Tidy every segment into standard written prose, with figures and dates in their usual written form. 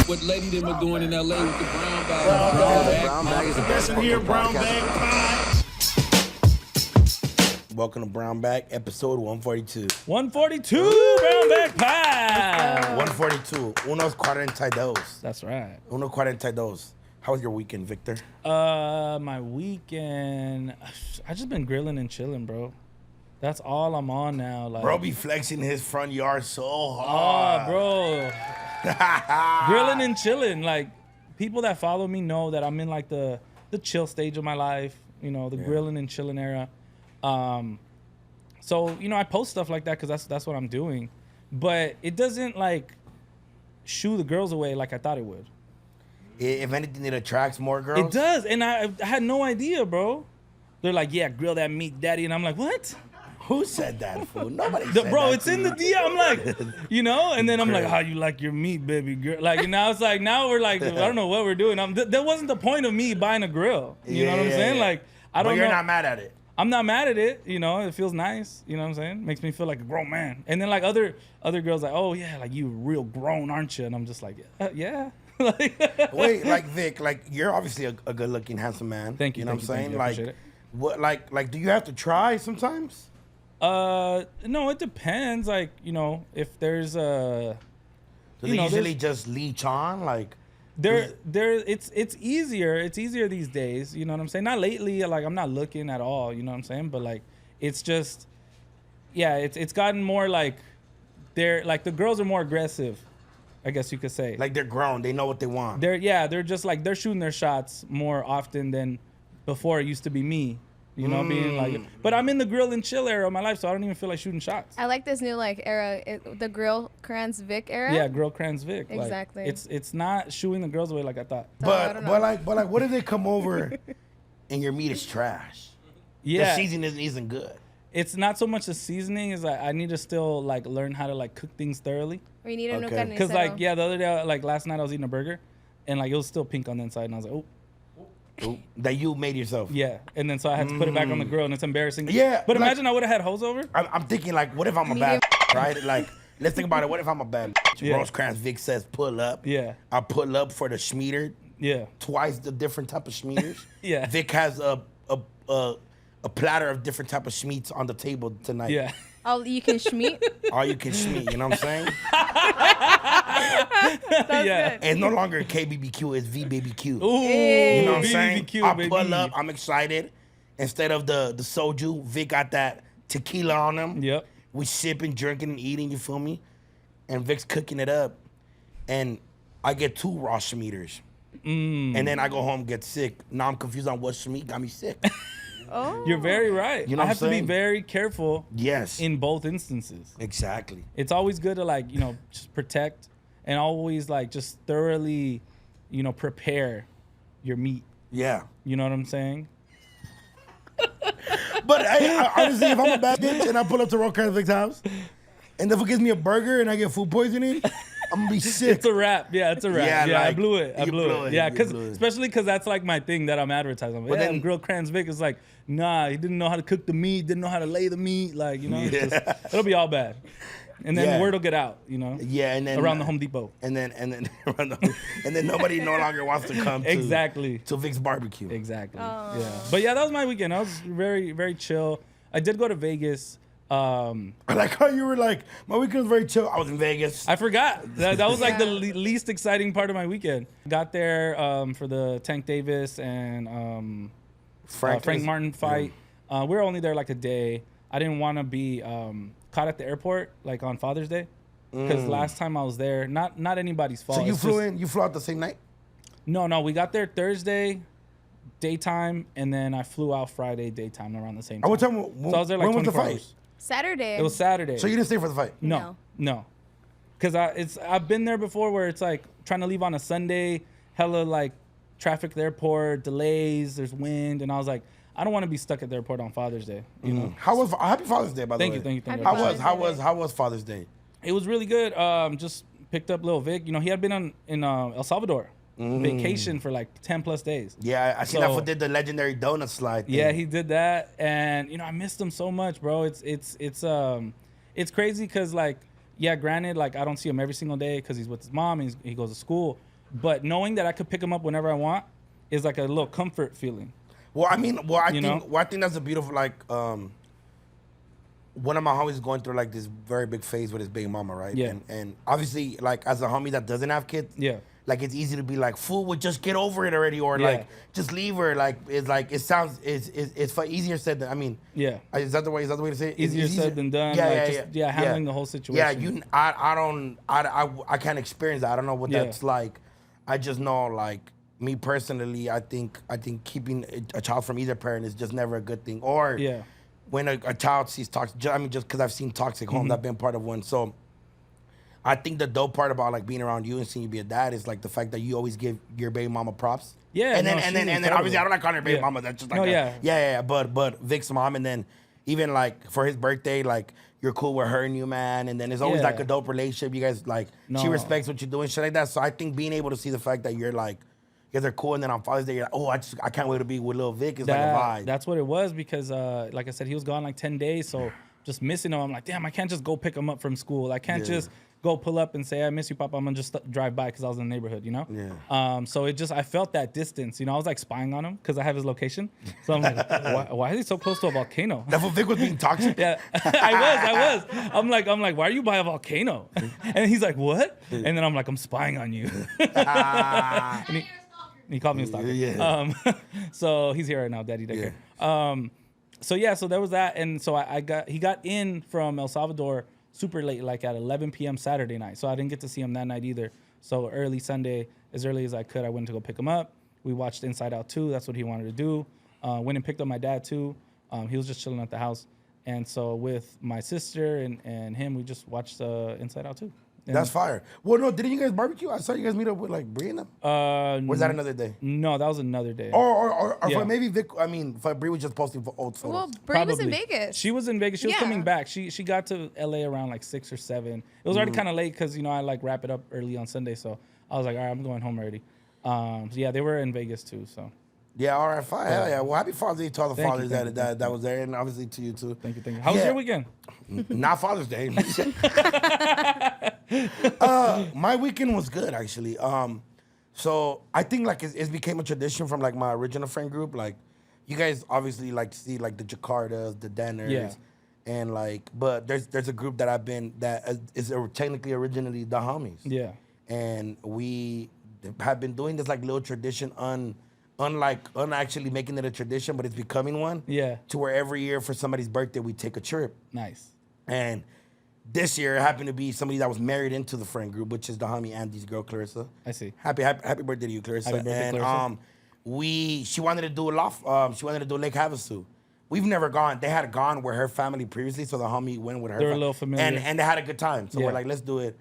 What Letty them are doing in LA with the brown bag. Brown bag is a Listen here, Brown Bag Pie. Welcome to Brown Bag, episode 142. 142 Brown Bag Pie. 142. Unos 42. That's right. Uno 42. How was your weekend, Victor? My weekend, I just been grilling and chilling, bro. That's all I'm on now. Like, Bro be flexing his front yard so hard. bro. Grilling and chilling. Like, people that follow me know that I'm in like the chill stage of my life, you know, the grilling and chilling era. So, you know, I post stuff like that because that's what I'm doing. But it doesn't like shoo the girls away like I thought it would. If anything, it attracts more girls. It does. And I had no idea, bro. They're like, yeah, grill that meat, daddy. And I'm like, what? Who said that, fool? Nobody said Bro, that it's to in you. the DM. I'm like, you know? And then I'm like, how you like your meat, baby girl? Like, and now it's like, now we're like, I don't know what we're doing. That wasn't the point of me buying a grill. You know what I'm saying? Like, I don't know. But you're not mad at it. I'm not mad at it, you know. It feels nice, you know what I'm saying? Makes me feel like a grown man. And then like other girls like, oh yeah, like you real grown, aren't you? And I'm just like, yeah. Wait, like Vic, like you're obviously a good-looking, handsome man. Thank you. You know what I'm saying? I appreciate it. What, like, do you have to try sometimes? No, it depends. Like, you know, if there's Do they usually just leech on? Like, it's easier. It's easier these days. You know what I'm saying? Not lately. Like, I'm not looking at all. You know what I'm saying? But like, it's just, yeah. It's gotten more like, they're like the girls are more aggressive, I guess you could say. they're grown. They know what they want. They're just like they're shooting their shots more often than before. It used to be me. You know, being like, but I'm in the grill and chill era of my life, so I don't even feel like shooting shots. I like this new like era, the Rosecrans Vic era. Yeah, Rosecrans Vic. Exactly. Like, it's not shooing the girls away like I thought. But like, what if they come over and your meat is trash? Yeah, the seasoning isn't good. It's not so much the seasoning, is like I need to still like learn how to like cook things thoroughly. Or you need a new carnicero. Because like the other day, like last night I was eating a burger, and like it was still pink on the inside, and I was like, oh. Ooh, that you made yourself. Yeah, and then so I had to put it back on the grill, and it's embarrassing. Yeah, but like, imagine I would have had hose over. I'm thinking like, what if I'm a bad right? Like, let's think about it. What if I'm a bad Rosecrans Vic says pull up. Yeah. I pull up for the schmeater. Yeah. Twice the different type of schmeaters. Yeah. Vic has a platter of different type of schmeats on the table tonight. Yeah. All you can schmeat. All you can schmeat. You know what I'm saying? Yeah. Good. It's no longer KBBQ. It's VBBQ. Ooh, You know what I'm saying? BBQ, I baby. pull up. I'm excited. Instead of the soju, Vic got that tequila on him. Yep. We sipping, drinking, and eating. You feel me? And Vic's cooking it up, and I get 2 raw schmeaters. And then I go home, get sick. Now I'm confused on what schmeat got me sick. Oh. You're very right. You know I what have I'm to be saying? very careful Yes. in both instances. Exactly. It's always good to like, you know, just protect and always like just thoroughly, you know, prepare your meat. Yeah. You know what I'm saying? But I honestly, if I'm a bad bitch and I pull up to Rosecrans Vic's house, and if it gives me a burger and I get food poisoning, I'm gonna be sick. It's a wrap. Yeah, it's a wrap. Yeah, Yeah, I like, blew it. I you blew blew it. it. Yeah, You because blew it. especially because that's like my thing that I'm advertising. But Yeah, then- Rosecrans Vic is like, nah, he didn't know how to cook the meat, didn't know how to lay the meat. Like, you know, it's Yeah. just, it'll be all bad. And then Yeah. word will get out, you know, Yeah, and then around the Home Depot. and then nobody no longer wants to come to Exactly. to Vic's barbecue. Exactly. Oh. Yeah. But yeah, that was my weekend. I was very, very chill. I did go to Vegas. I like how you were like, my weekend was very chill. I was in Vegas. I forgot. That was like the Yeah. least exciting part of my weekend. Got there for the Tank Davis and Frank Martin fight. We were only there like a day. I didn't want to be caught at the airport like on Father's Day because last time I was there, not anybody's fault. So you It's flew just- in? You flew out the same night? No, we got there Thursday daytime, and then I flew out Friday daytime around the same time. What time? So I was there like when was the 24 fight? hours. Saturday. It was Saturday. So you didn't stay for the fight? No. Because I've been there before where it's like trying to leave on a Sunday, hella like traffic at the airport, delays, there's wind, and I was like, I don't want to be stuck at the airport on Father's Day. You know. How was Happy Father's Day, by the way? Thank you. Happy How Father's was Day. Father's Day? It was really good. Just picked up Lil Vic. You know, he had been in El Salvador vacation for like 10 plus days. Yeah, I seen that So- fool did the legendary donut slide thing. Yeah, he did that, and you know, I missed him so much, bro. It's crazy because like, yeah, granted, like I don't see him every single day because he's with his mom and he goes to school. but knowing that I could pick him up whenever I want is like a little comfort feeling. Well, I mean, I think that's a beautiful, like, one of my homies is going through like this very big phase with his baby mama, right? Yeah. And obviously, like, as a homie that doesn't have kids, Yeah. like, it's easy to be like, fool, would just get over it already, or like, just leave her. Like, it sounds, it's easier said than, I mean, is that the way to say it? Easier said than done. Handling the whole situation. I can't experience that. I don't know what that's like. I just know, like, me personally, I think keeping a child from either parent is just never a good thing. Or when a child sees toxic, I mean, just because I've seen toxic homes, I've been part of one. So I think the dope part about like being around you and seeing you be a dad is like the fact that you always give your baby mama props. Yeah. And then obviously I don't like calling her baby mama. That's just like But Vic's mom, and then even like for his birthday, like you're cool with her and you, man. And then it's always like a dope relationship. You guys like she respects what you're doing, shit like that. So I think being able to see the fact that you're like, you guys are cool, and then on Father's Day, you're like, oh, I can't wait to be with little Vic. It's like a vibe. That's what it was because, like I said, he was gone like 10 days. So just missing him, I'm like, damn, I can't just go pick him up from school. I can't just go pull up and say, I miss you, Papa. I'm going to just drive by because I was in the neighborhood, you know? Yeah. So I felt that distance. You know, I was like spying on him because I have his location. So I'm like, why is he so close to a volcano? That's what Vic was being toxic? Yeah, I was. I'm like, why are you by a volcano? And he's like, what? And then I'm like, I'm spying on you. And he called me a stalker. Yeah. So he's here right now, Daddy Decker. So there was that, and so he got in from El Salvador super late, like at 11 p.m. Saturday night. So I didn't get to see him that night either. So early Sunday, as early as I could, I went to go pick him up. We watched Inside Out 2. That's what he wanted to do. Went and picked up my dad too. He was just chilling at the house, and so with my sister and him, we just watched Inside Out 2. That's fire. Well, no, didn't you guys barbecue? I saw you guys meet up with like Bree and them. Was that another day? No, that was another day. Or maybe Vic. I mean, Bree was just posting for old photos. Well, Bree was in Vegas. She was in Vegas. She was coming back. She got to LA around like 6 or 7. It was already kind of late because I like wrap it up early on Sunday. So I was like, all right, I'm going home already. So yeah, they were in Vegas too. So. Yeah, all right, fine. Hell yeah. Well, happy Father's Day to all the fathers that was there, and obviously to you too. Thank you. How was your weekend? Not Father's Day. My weekend was good actually. So I think like it became a tradition from like my original friend group. Like, you guys obviously like to see like the Jakartas, the Denners, and like, but there's a group that I've been that is technically originally the homies. Yeah. And we have been doing this like little tradition actually making it a tradition, but it's becoming one. Yeah. To where every year for somebody's birthday, we take a trip. Nice. And this year it happened to be somebody that was married into the friend group, which is the homie Andy's girl, Clarissa. I see. Happy birthday to you, Clarissa. Happy birthday, and Clarissa. She wanted to do she wanted to do Lake Havasu. We've never gone. They had gone with her family previously, so the homie went with her. They were a little familiar. And they had a good time. So we're like, let's do it.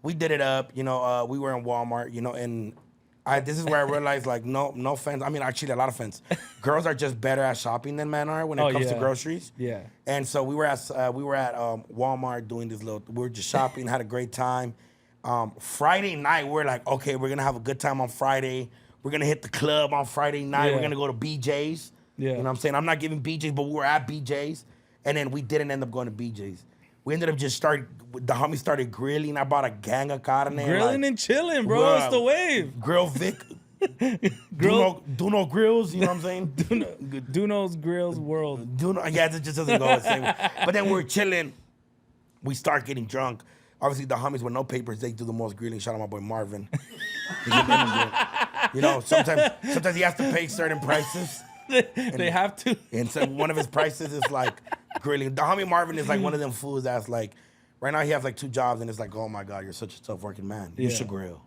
We did it up, we were in Walmart, and this is where I realized, like, no offense. I mean, actually, a lot of offense. Girls are just better at shopping than men are when it comes to groceries. Yeah. And so we were at Walmart doing this we were just shopping, had a great time. Friday night, we're like, okay, we're gonna have a good time on Friday. We're gonna hit the club on Friday night. We're gonna go to BJ's. Yeah. You know what I'm saying? I'm not giving BJ's, but we were at BJ's, and then we didn't end up going to BJ's. We ended up the homies started grilling. I bought a gang of carne. Grilling and chilling, bro. It's the wave. Grill Vic. DoKnow Grills, you know what I'm saying? DoKnow's Grills World. Yeah, it just doesn't go the same way. But then we're chilling. We start getting drunk. Obviously, the homies with no papers, they do the most grilling. Shout out my boy Marvin. Sometimes he has to pay certain prices. They have to. And so one of his prices is like grilling. The homie Marvin is like one of them fools that's like, right now he has like 2 jobs, and it's like, oh my God, you're such a tough working man. You should grill.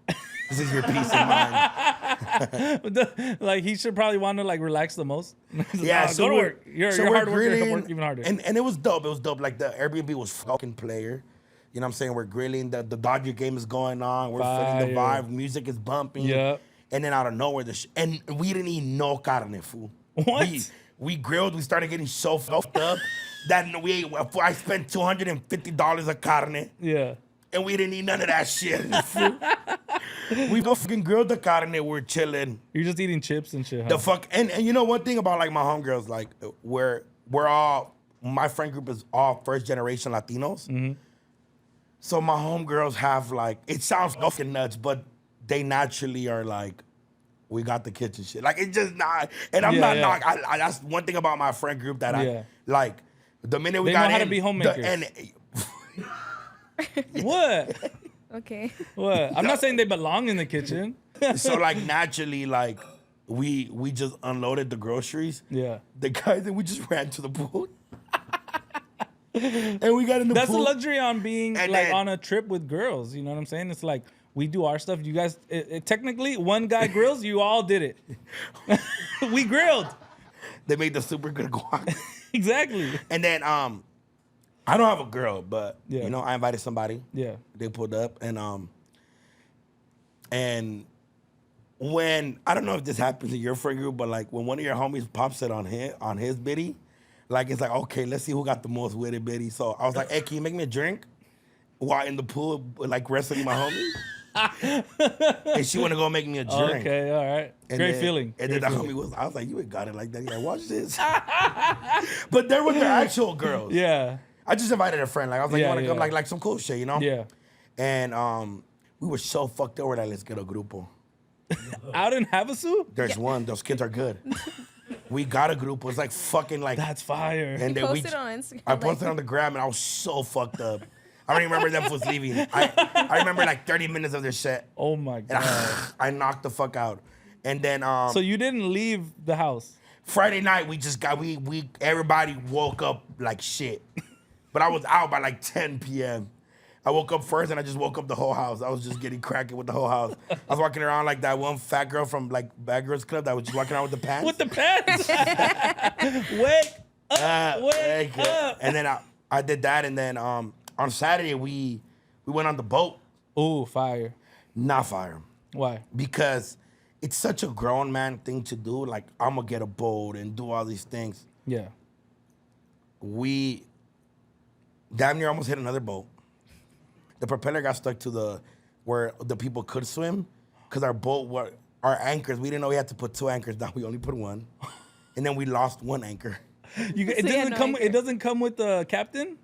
This is your peace of mind. Like, he should probably want to like relax the most. Yeah, so go to work. You're hard worker, you work even harder. And it was dope. It was dope. Like, the Airbnb was fucking player. You know what I'm saying? We're grilling. The Dodger game is going on. We're feeling the vibe. Music is bumping. Yeah. And then out of nowhere, and we didn't eat no carne, fool. What? We grilled. We started getting so fucked up that I spent $250 of carne. Yeah. And we didn't eat none of that shit. We go fucking grilled the carne. We're chilling. You're just eating chips and shit, huh? And you know one thing about like my homegirls, like we're all, my friend group is all first generation Latinos. Mm-hmm. So my homegirls have like, it sounds fucking nuts, but they naturally are like, we got the kitchen shit. Like, it's just not. And I'm not. That's one thing about my friend group that I like. The minute we they got know how in, to be homemakers. What? Okay. What? I'm not saying they belong in the kitchen. So like naturally, like we just unloaded the groceries. Yeah. The guys and we just ran to the pool. And we got in the That's pool. the luxury on being And like then- on a trip with girls. You know what I'm saying? It's like we do our stuff. You guys, technically, one guy grills. You all did it. We grilled. They made the super good guac. Exactly. And then I don't have a girl, but Yeah. you know, I invited somebody. Yeah. They pulled up and when I don't know if this happens in your friend group, but like when one of your homies pops it on his biddy, like it's like, okay, let's see who got the most with it biddy. So I was like, hey, can you make me a drink while in the pool, like wrestling my homie? And she wanna go make me a drink. Okay, all right. And Great then, feeling. And Great then the feeling. homie was, I was like, you ain't got it like that. He's like, watch this. But they're with their actual girls. Yeah. I just invited a friend. Like I was like, Yeah, you wanna come yeah. like some cool shit, you know? Yeah. And we were so fucked over that let's get a grupo. Out in Havasu? There's one. Those kids are good. We got a grupo. It's like fucking like. That's fire. And then Posted on Instagram. I posted on the gram and I was so fucked up. I don't even remember them fools leaving. I remember like 30 minutes of their set. Oh my And God. I knocked the fuck out. And then So you didn't leave the house? Friday night we just got everybody woke up like shit. But I was out by like 10 p.m. I woke up first and I just woke up the whole house. I was just getting cracking with the whole house. I was walking around like that one fat girl from like Bad Girls Club that was just walking around with the pants. With the pants? Wake up. Wake up. And then I did that, and then on Saturday we went on the boat. Ooh, fire. Not fire. Why? Because it's such a grown man thing to do. Like, I'm gonna get a boat and do all these things. Yeah. We damn near almost hit another boat. The propeller got stuck to where the people could swim, because our anchors, we didn't know we had to put 2 anchors down. We only put 1. And then we lost 1 anchor. It doesn't come with the captain?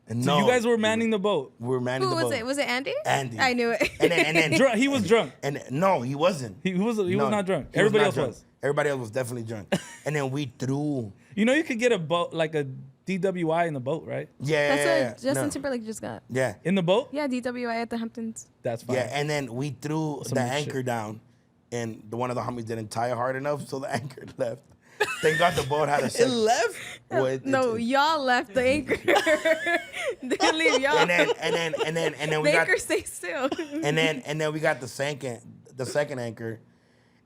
And So you guys were manning the boat. We were manning Who the boat. was it? Was it Andy? Andy. I knew it. And then He was drunk. And no, he wasn't. He was not drunk. He Everybody not else drunk. was. Everybody else was definitely drunk. And then we threw. You know you could get a boat, like a DWI in the boat, right? Yeah. That's what Justin no. Timberlake just got. Yeah. In the boat? Yeah, DWI at the Hamptons. That's fine. Yeah. And then we threw Some the good anchor shit. down, and one of the homies didn't tie it hard enough, so the anchor left. Thank God the boat had a It second. left? No, y'all left the anchor. Didn't leave y'all. And then we the got anchor stay still. and then we got the second anchor,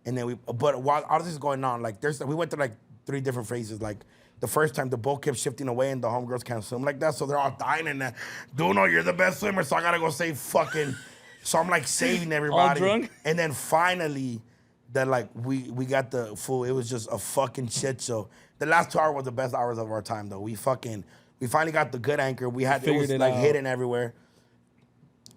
and then but while all this is going on, like we went through like 3 different phases. Like the first time the boat kept shifting away and the homegirls can't swim like that, so they're all dying and then, DoKnow, you're the best swimmer, so I gotta go save fucking. So I'm like saving everybody. All drunk? And then finally, that like we got the full. It was just a fucking shit show. The last 2 hours were the best hours of our time though. We finally got the good anchor. It was Figured it like out. hidden everywhere.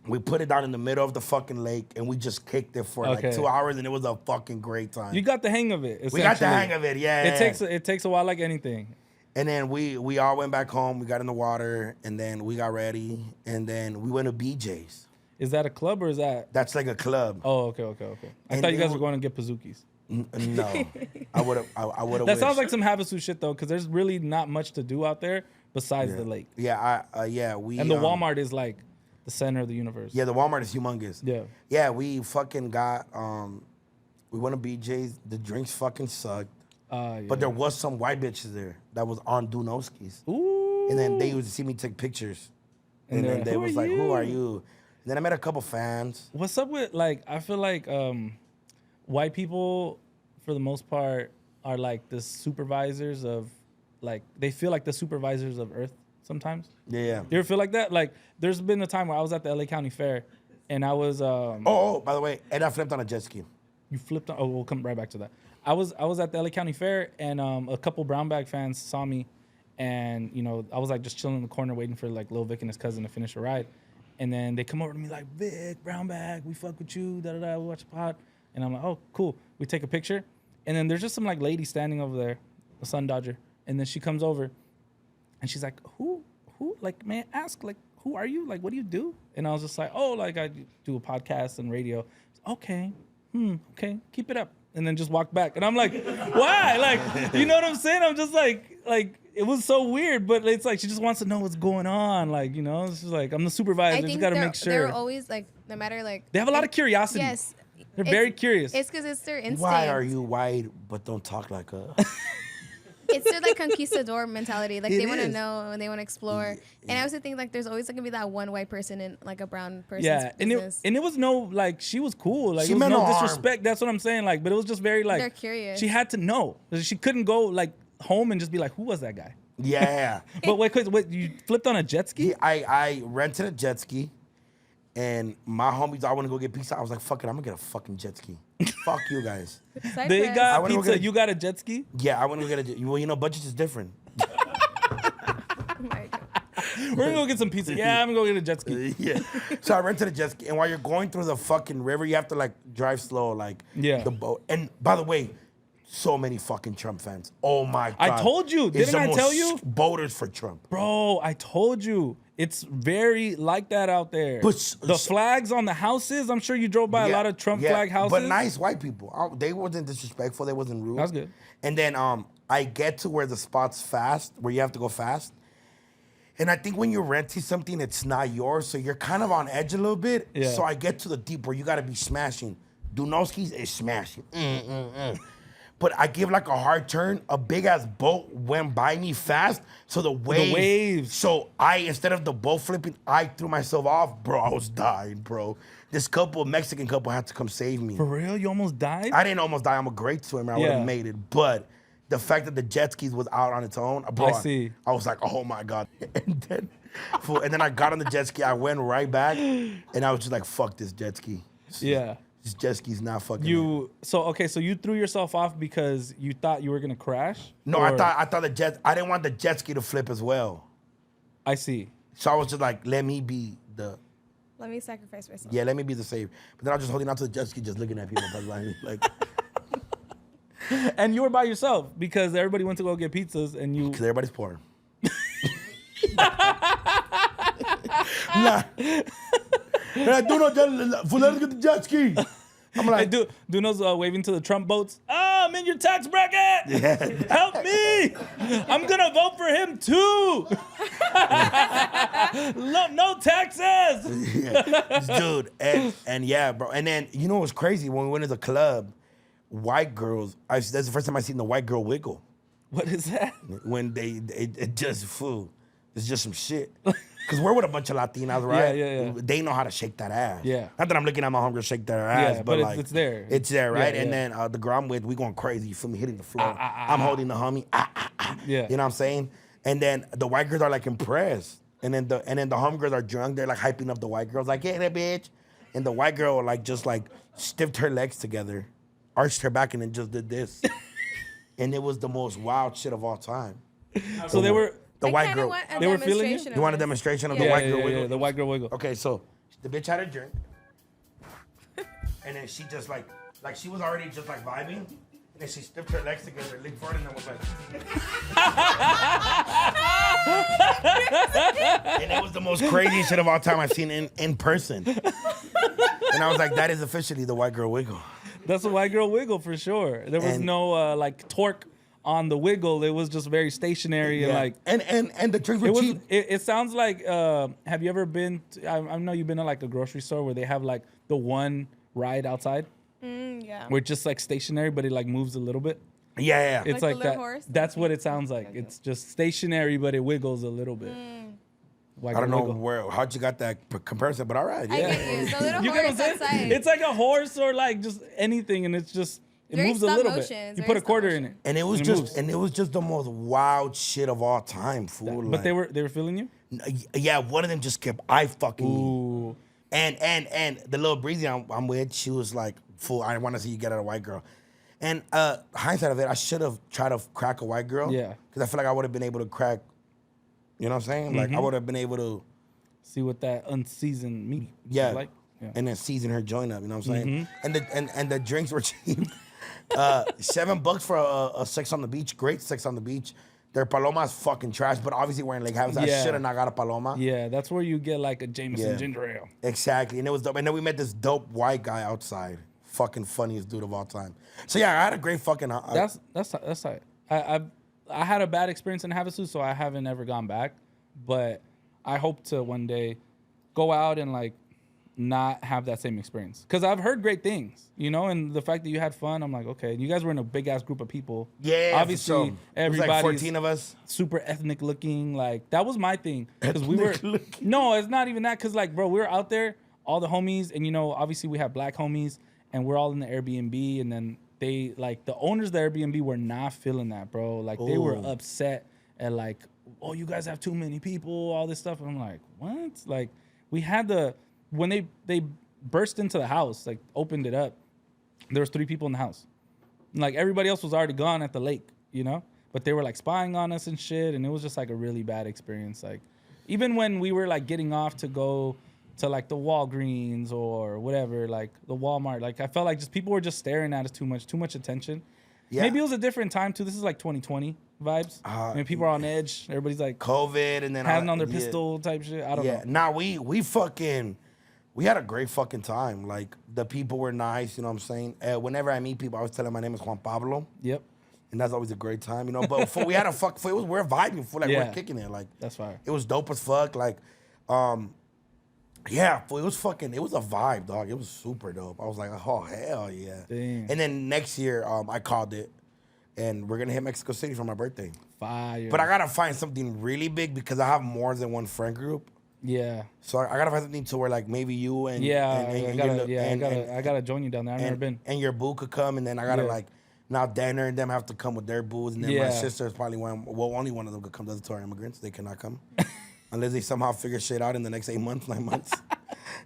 We put it down in the middle of the fucking lake and we just kicked it for like Okay. 2 hours and it was a fucking great time. You got the hang of it. We got the essentially. hang of it, yeah. It takes a while like anything. And then we all went back home. We got in the water and then we got ready and then we went to BJ's. Is that a club or is that? That's like a club. Oh, okay. I And thought you it guys were wa- going to get Pazookies. No, I would have. That sounds like some Havasu shit though, because there's really not much to do out there besides the lake. Yeah, we And the Walmart is like the center of the universe. Yeah, the Walmart is humongous. Yeah. Yeah, we fucking got we went to BJ's. The drinks fucking sucked. Yeah. But there was some white bitches there that was on DoKnowskis. Ooh. And then they used to see me take pictures. And And they're then they like, was "Who are like, who are you?" you? And then I met a couple fans. What's up with like? I feel like white people, for the most part, are like the supervisors of, like they feel like the supervisors of Earth sometimes. Yeah. You ever feel like that? Like there's been a time where I was at the LA County Fair, and I was Oh, by the way, and I flipped on a jet ski. You flipped on. Oh, we'll come right back to that. I was at the LA County Fair, and a couple brown bag fans saw me, and I was like just chilling in the corner waiting for like Lil Vic and his cousin to finish a ride, and then they come over to me like, Vic, brown bag, we fuck with you, da da da, we watch the pod, and I'm like, oh cool. We take a picture, and then there's just some like lady standing over there, a Sun Dodger, and then she comes over, and she's like, who, like, may I ask, like, who are you? Like, what do you do? And I was just like, oh, like I do a podcast and radio. Okay, okay, keep it up. And then just walk back. And I'm like, why? Like, you know what I'm saying? I'm just like it was so weird, but it's like she just wants to know what's going on. Like, you know, it's just like I'm the supervisor. I just got to make sure. They're always like, no matter like. They have a lot of curiosity. Yes. They're very curious. It's because it's their instinct. Why are you white but don't talk like us? It's their like conquistador mentality. Like they want to is. know and they want to explore. And I also think like there's always gonna be that one white person in like a brown person's Yeah, business. and it was no like she was cool. Like She it was meant no no harm. disrespect. That's what I'm saying. Like, but it was just very like They're curious. She had to know. She couldn't go like home and just be like, who was that guy? Yeah. But wait, you flipped on a jet ski? I rented a jet ski, and my homies, I want to go get pizza. I was like, fuck it, I'm gonna get a fucking jet ski. Fuck you guys. Cypress. They I got wanna go pizza. get a- You got a jet ski? Yeah, I want to get a. Well, you know, budget is different. Oh my God. We're gonna go get some pizza. Yeah, I'm gonna go get a jet ski. Yeah. So I rented a jet ski, and while you're going through the fucking river, you have to like drive slow, like the boat. And by the way, so many fucking Trump fans. Oh my God. I told you. It's Didn't I tell almost you? Voters for Trump. Bro, I told you. It's very like that out there. But the flags on the houses, I'm sure you drove by a lot of Trump flag houses. But nice white people. They wasn't disrespectful. They wasn't rude. That's good. And then I get to where the spot's fast, where you have to go fast. And I think when you're renting something, it's not yours, so you're kind of on edge a little bit. Yeah. So I get to the deep where you got to be smashing. DoKnow's is smashing. But I give like a hard turn. A big ass boat went by me fast. So the waves. So instead of the boat flipping, I threw myself off. Bro, I was dying, bro. This Mexican couple had to come save me. For real? You almost died? I didn't almost die. I'm a great swimmer. I would have made it. But the fact that the jet skis was out on its own, bro, I see. I was like, oh my God. And then I got on the jet ski. I went right back. And I was just like, fuck this jet ski. Yeah. This jet ski's not fucking So you threw yourself off because you thought you were gonna crash? No, Or- I thought I didn't want the jet ski to flip as well. I see. So I was just like, let me be the sacrifice myself. let me be the save. But then I was just holding on to the jet ski, just looking at people, but like And you were by yourself because everybody went to go get pizzas and you. because everybody's poor. Nah. And I do not let's get the jet ski. I'm like, DoKnow's waving to the Trump votes. I'm in your tax bracket. Help me. I'm gonna vote for him too. No taxes. dude, and yeah, bro. And then you know what's crazy? When we went to the club, white girls. That's the first time I seen the white girl wiggle. What is that? When it just fool. It's just some shit. Because we're with a bunch of Latinas, right? Yeah. They know how to shake that ass. Yeah. Not that I'm looking at my homegirls shake their ass, but like it's there. It's there, right? Yeah, and yeah. then the girl I'm with, we going crazy. You feel me? Hitting the floor. I'm holding the homie. Yeah. You know what I'm saying? And then the white girls are like impressed. And then the homegirls are drunk. They're like hyping up the white girls, like, yeah, that bitch. And the white girl like just like stiffed her legs together, arched her back, and then just did this. And it was the most wild shit of all time. So they were. The white girl. They were feeling you? You want a demonstration of the Yeah. white girl wiggle? Yeah, the white girl wiggle. Okay, so the bitch had a drink, and then she just like she was already just like vibing, and then she stiffed her legs together, leaned forward, and then was like, and it was the most crazy shit of all time I've seen in person. And I was like, that is officially the white girl wiggle. That's a white girl wiggle for sure. There was no like torque on the wiggle. It was just very stationary and like. And the drinks were cheap. It sounds like. Have you ever been? I know you've been to like a grocery store where they have like the one ride outside. Yeah. Where it's just like stationary, but it like moves a little bit. Yeah. It's Like like, the little that. horse? That's what it sounds like. It's just stationary, but it wiggles a little bit. I don't know how'd you got that comparison, but all right. I Yeah. get you. The little You get what horse I'm saying? outside. It's like a horse or like just anything, and it's just it Very moves a stop little motion. bit. It's You very put a stop quarter motion. in it, And it was just the most wild shit of all time, fool. but they were feeling you. Yeah, one of them just kept eye fucking me. Ooh. And the little breezy I'm with, she was like, fool, I want to see you get at a white girl. And hindsight of it, I should have tried to crack a white girl. Yeah. Because I feel like I would have been able to crack, you know what I'm saying? Like I would have been able to See what that unseasoned meat yeah, is like. Yeah. and then season her joint up, you know what I'm saying? And the drinks were cheap. $7 for a sex on the beach, great sex on the beach. Their paloma's fucking trash, but obviously we're in Lake Havens. I should have not got a paloma. Yeah, that's where you get like a Jameson ginger ale. Exactly, and it was dope. And then we met this dope white guy outside. Fucking funniest dude of all time. So yeah, I had a great fucking. That's like I had a bad experience in Havasu, so I haven't ever gone back. But I hope to one day go out and like not have that same experience, because I've heard great things, you know, and the fact that you had fun, I'm like, okay, you guys were in a big ass group of people. Yeah, obviously everybody's like 14 of us, super ethnic looking. Like that was my thing, because we were no, it's not even that, because like, bro, we were out there, all the homies, and you know, obviously we have black homies, and we're all in the Airbnb, and then they like the owners of the Airbnb were not feeling that, bro. Like they were upset at like, oh, you guys have too many people, all this stuff, and I'm like, what? Like we had when they burst into the house, like opened it up, there was 3 people in the house. And, like everybody else was already gone at the lake, you know? But they were like spying on us and shit, and it was just like a really bad experience. Like even when we were like getting off to go to like the Walgreens or whatever, like the Walmart, like I felt like just people were just staring at us too much attention. Yeah. Maybe it was a different time too. This is like 2020 vibes. I mean, people are on edge. Everybody's like COVID, and then having on their pistol type shit. I don't know. Nah, we had a great fucking time. Like, the people were nice, you know what I'm saying? Whenever I meet people, I always tell them my name is Juan Pablo. Yep. And that's always a great time, you know? But we're vibing, we're kicking it. Like, that's fire. It was dope as fuck. Like, it was a vibe, dog. It was super dope. I was like, oh, hell yeah. Damn. And then next year, I called it, and we're going to hit Mexico City for my birthday. Fire. But I got to find something really big, because I have more than one friend group. Yeah. So I gotta find something to where like maybe you and I gotta join you down there. I've never been. And your boo could come, and then I gotta like now Danner and them have to come with their boos, and then my sister is probably only one of them could come. The other 2 are immigrants. They cannot come unless they somehow figure shit out in the next 8 months, 9 months.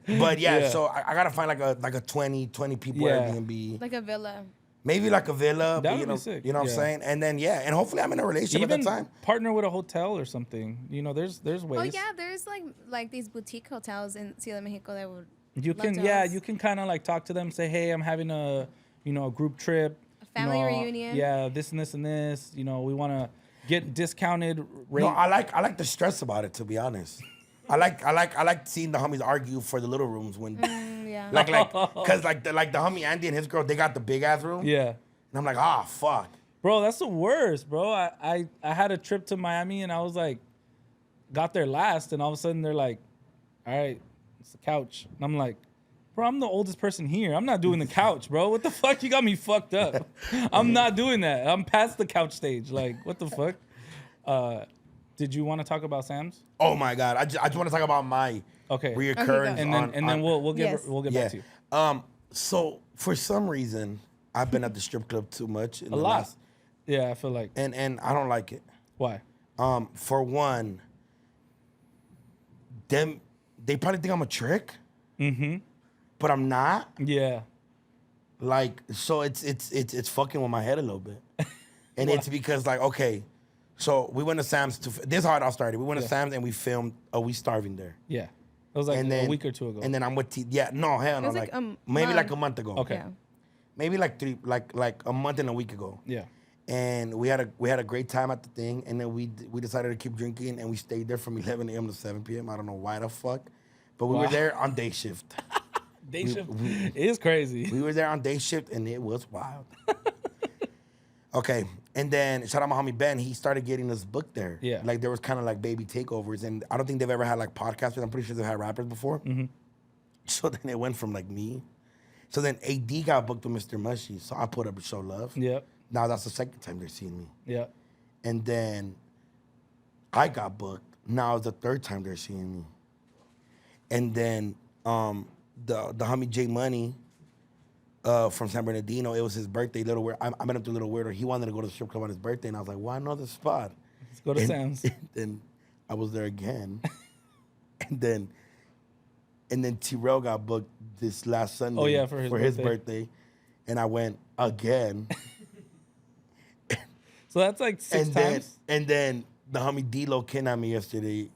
But so I gotta find like a 20 people Airbnb, like a villa. Maybe like a villa, that would be sick. You know what I'm saying? And then and hopefully I'm in a relationship even at that time. Partner with a hotel or something. You know, there's ways. Oh yeah, there's like these boutique hotels in Ciudad de Mexico that would. You can kind of like talk to them, say, hey, I'm having a group trip, a family reunion. Yeah, this and this and this. You know, we want to get discounted rate. No, I like the stress about it, to be honest. I like seeing the homies argue for the little rooms when. Cause like the homie Andy and his girl, they got the big ass room. Yeah. And I'm like, fuck. Bro, that's the worst, bro. I had a trip to Miami, and I was like, got there last, and all of a sudden they're like, all right, it's the couch. And I'm like, bro, I'm the oldest person here. I'm not doing the couch, bro. What the fuck? You got me fucked up. I'm not doing that. I'm past the couch stage. Like, what the fuck? Did you want to talk about Sam's? Oh my God. I just want to talk about my reoccurrence. And then we'll get back to you. So for some reason, I've been at the strip club too much. A lot. I feel like. And I don't like it. Why? For one, they probably think I'm a trick. Mm-hmm. But I'm not. Yeah. Like, so it's fucking with my head a little bit. And it's because like, okay, so we went to Sam's this is how it all started. We went to Sam's and we filmed We Starving there. Yeah. It was like a week or 2 ago. And then I'm with no, hell no. Like maybe like a month ago. Okay. Yeah. Maybe like a month and a week ago. Yeah. And we had a great time at the thing, and then we decided to keep drinking, and we stayed there from 11 a.m. to 7 p.m. I don't know why the fuck, but we were there on day shift. Day shift is crazy. We were there on day shift, and it was wild. Okay, and then shout out my homie Ben. He started getting us booked there. Yeah, like there was kind of like baby takeovers, and I don't think they've ever had like podcasters. I'm pretty sure they've had rappers before. Mm-hmm. So then it went from like me. So then AD got booked with Mr. Mushy, so I put up a show love. Yep. Now that's the second time they're seeing me. Yeah. And then I got booked. Now it's the third time they're seeing me. And then the homie J Money from San Bernardino, it was his birthday. Little Weird. I met him through Little Weirdo. He wanted to go to the strip club on his birthday, and I was like, well, I know this spot. Let's go to Sam's. And then I was there again. and then T-Rail got booked this last Sunday. Oh yeah, for his birthday. And I went again. So that's like six times. And then the homie D-Lo kidnapped me yesterday.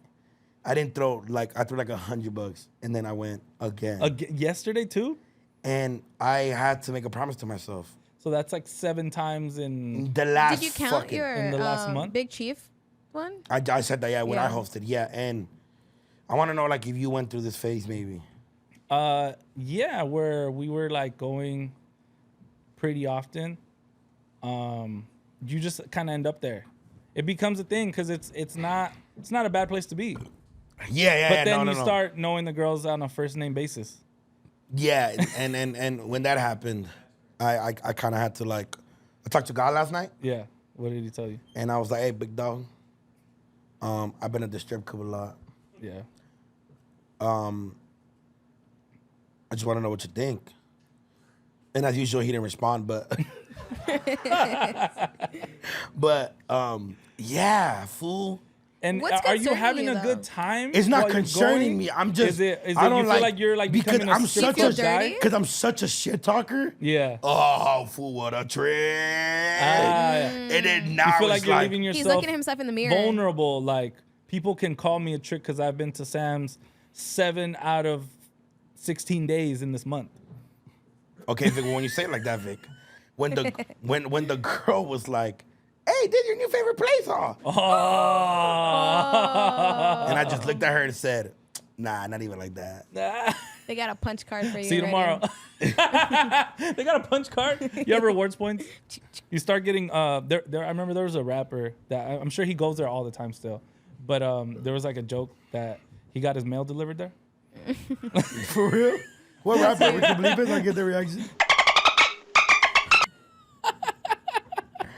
I didn't throw I threw like $100, and then I went again. Yesterday too? And I had to make a promise to myself. So that's like 7 times in the last. Did you count fucking, your in the last month? Big Chief one? I said that, yeah, when I Yeah. hosted, yeah. And I want to know, like, if you went through this phase, maybe. Yeah, where we were like going pretty often. You just kind of end up there. It becomes a thing because it's not a bad place to be. Yeah, But then you start knowing the girls on a first name basis. Yeah, and when that happened, I kind of had to, like, I talked to God last night, Yeah. What did he tell you? and I was like, hey, big dog, I've been at the strip club a lot. Yeah. I just want to know what you think. And as usual, he didn't respond, but yeah, fool. And What's are you concerning having you, a good though? time? It's not while you're concerning going? me. I'm just. Is it I don't you feel like you're like because becoming I'm a such feel a dirty? because I'm such a shit talker. Yeah. Oh, fool, what a trick! And then now You feel it's like you're leaving He's yourself looking at himself in the mirror. vulnerable. Like people can call me a trick because I've been to Sam's 7 out of 16 days in this month. Okay, Vic, when you say it like that, Vic, when the girl was like, "Hey, this your new favorite place, huh?" Oh. And I just looked at her and said, "Nah, not even like that." They got a punch card for you. See you tomorrow. They got a punch card. You have rewards points. You start getting there. I remember there was a rapper that I'm sure he goes there all the time still, but there was like a joke that he got his mail delivered there. For real? What rapper? We can believe it. I get the reaction.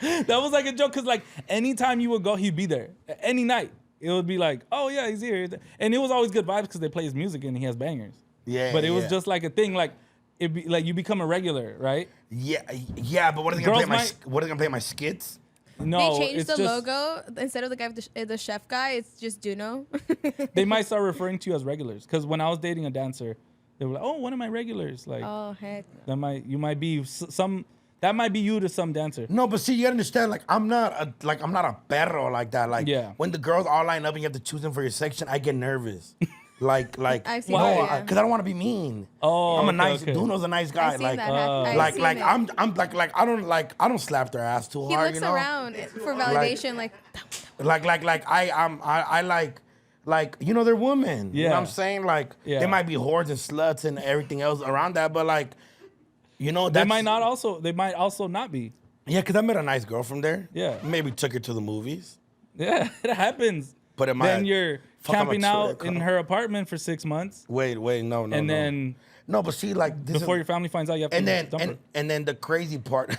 That was like a joke because like anytime you would go, he'd be there. Any night, it would be like, oh yeah, he's here, and it was always good vibes because they play his music and he has bangers. Yeah. But it was yeah. just like a thing, like it be like you become a regular, right? Yeah. But what are they gonna Girls play my skits? No, They changed it's the just, logo instead of the guy with the chef guy. It's just DoKnow. They might start referring to you as regulars because when I was dating a dancer, they were like, oh, one of my regulars, like Oh heck. that might be some. That might be you to some dancer. No, but see, you understand, like, I'm not a perro like that. Like, Yeah. when the girls all line up and you have to choose them for your section, I get nervous. like, I've seen no, that, yeah. because I don't want to be mean. Oh, I'm a okay, nice. okay. Duno's a nice guy. I've seen Like, that. I've seen it. I'm I don't slap their ass too He hard. looks you know? around for validation, like I like you know, they're women. You know what I'm Yeah. saying? Like, Yeah. they might be whores and sluts and everything else around that, but like, you know, They that's, might also not be. Yeah, because I met a nice girl from there. Yeah. Maybe took her to the movies. Yeah, it happens. But am I- then you're Fuck, I'm a camping out trick, in huh? her apartment for 6 months, Wait, no. and then No, but see, like, this before is, your family finds out, you have to and then dump her. and then the crazy part,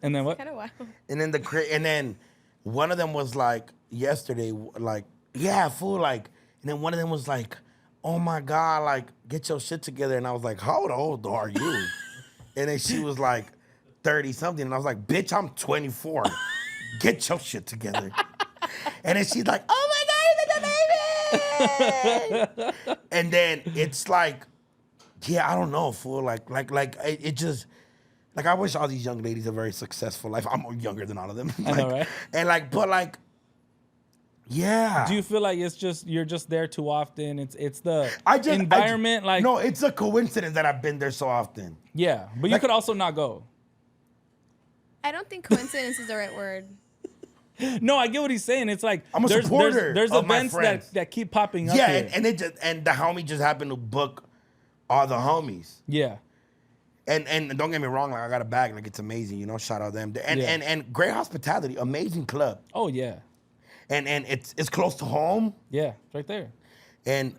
And then what? kind of wild. and then one of them was like yesterday, like, yeah, fool, like, and then one of them was like, oh my God, like, get your shit together. And I was like, how old are you? And then she was like 30 something, and I was like, bitch, I'm 24. Get your shit together. And then she's like, oh my God, you're such a baby. And then it's like, yeah, I don't know, fool. Like it just, like, I wish all these young ladies a very successful life. I'm younger than all of them. I know, right? And like, but like, yeah. Do you feel like it's just you're just there too often? It's the I environment, like no, it's a coincidence that I've been there so often. yeah, but you Like- could also not go. I don't think coincidence is the right word. No, I get what he's saying. It's like I'm a supporter there's of my events friends. that keep popping up. Yeah, here. and the homie just happened to book all the homies. Yeah. And don't get me wrong, like, I got a bag, like, it's amazing, you know. Shout out them. And Yeah. and great hospitality, amazing club. Oh yeah. And it's close to home. Yeah. It's right there. And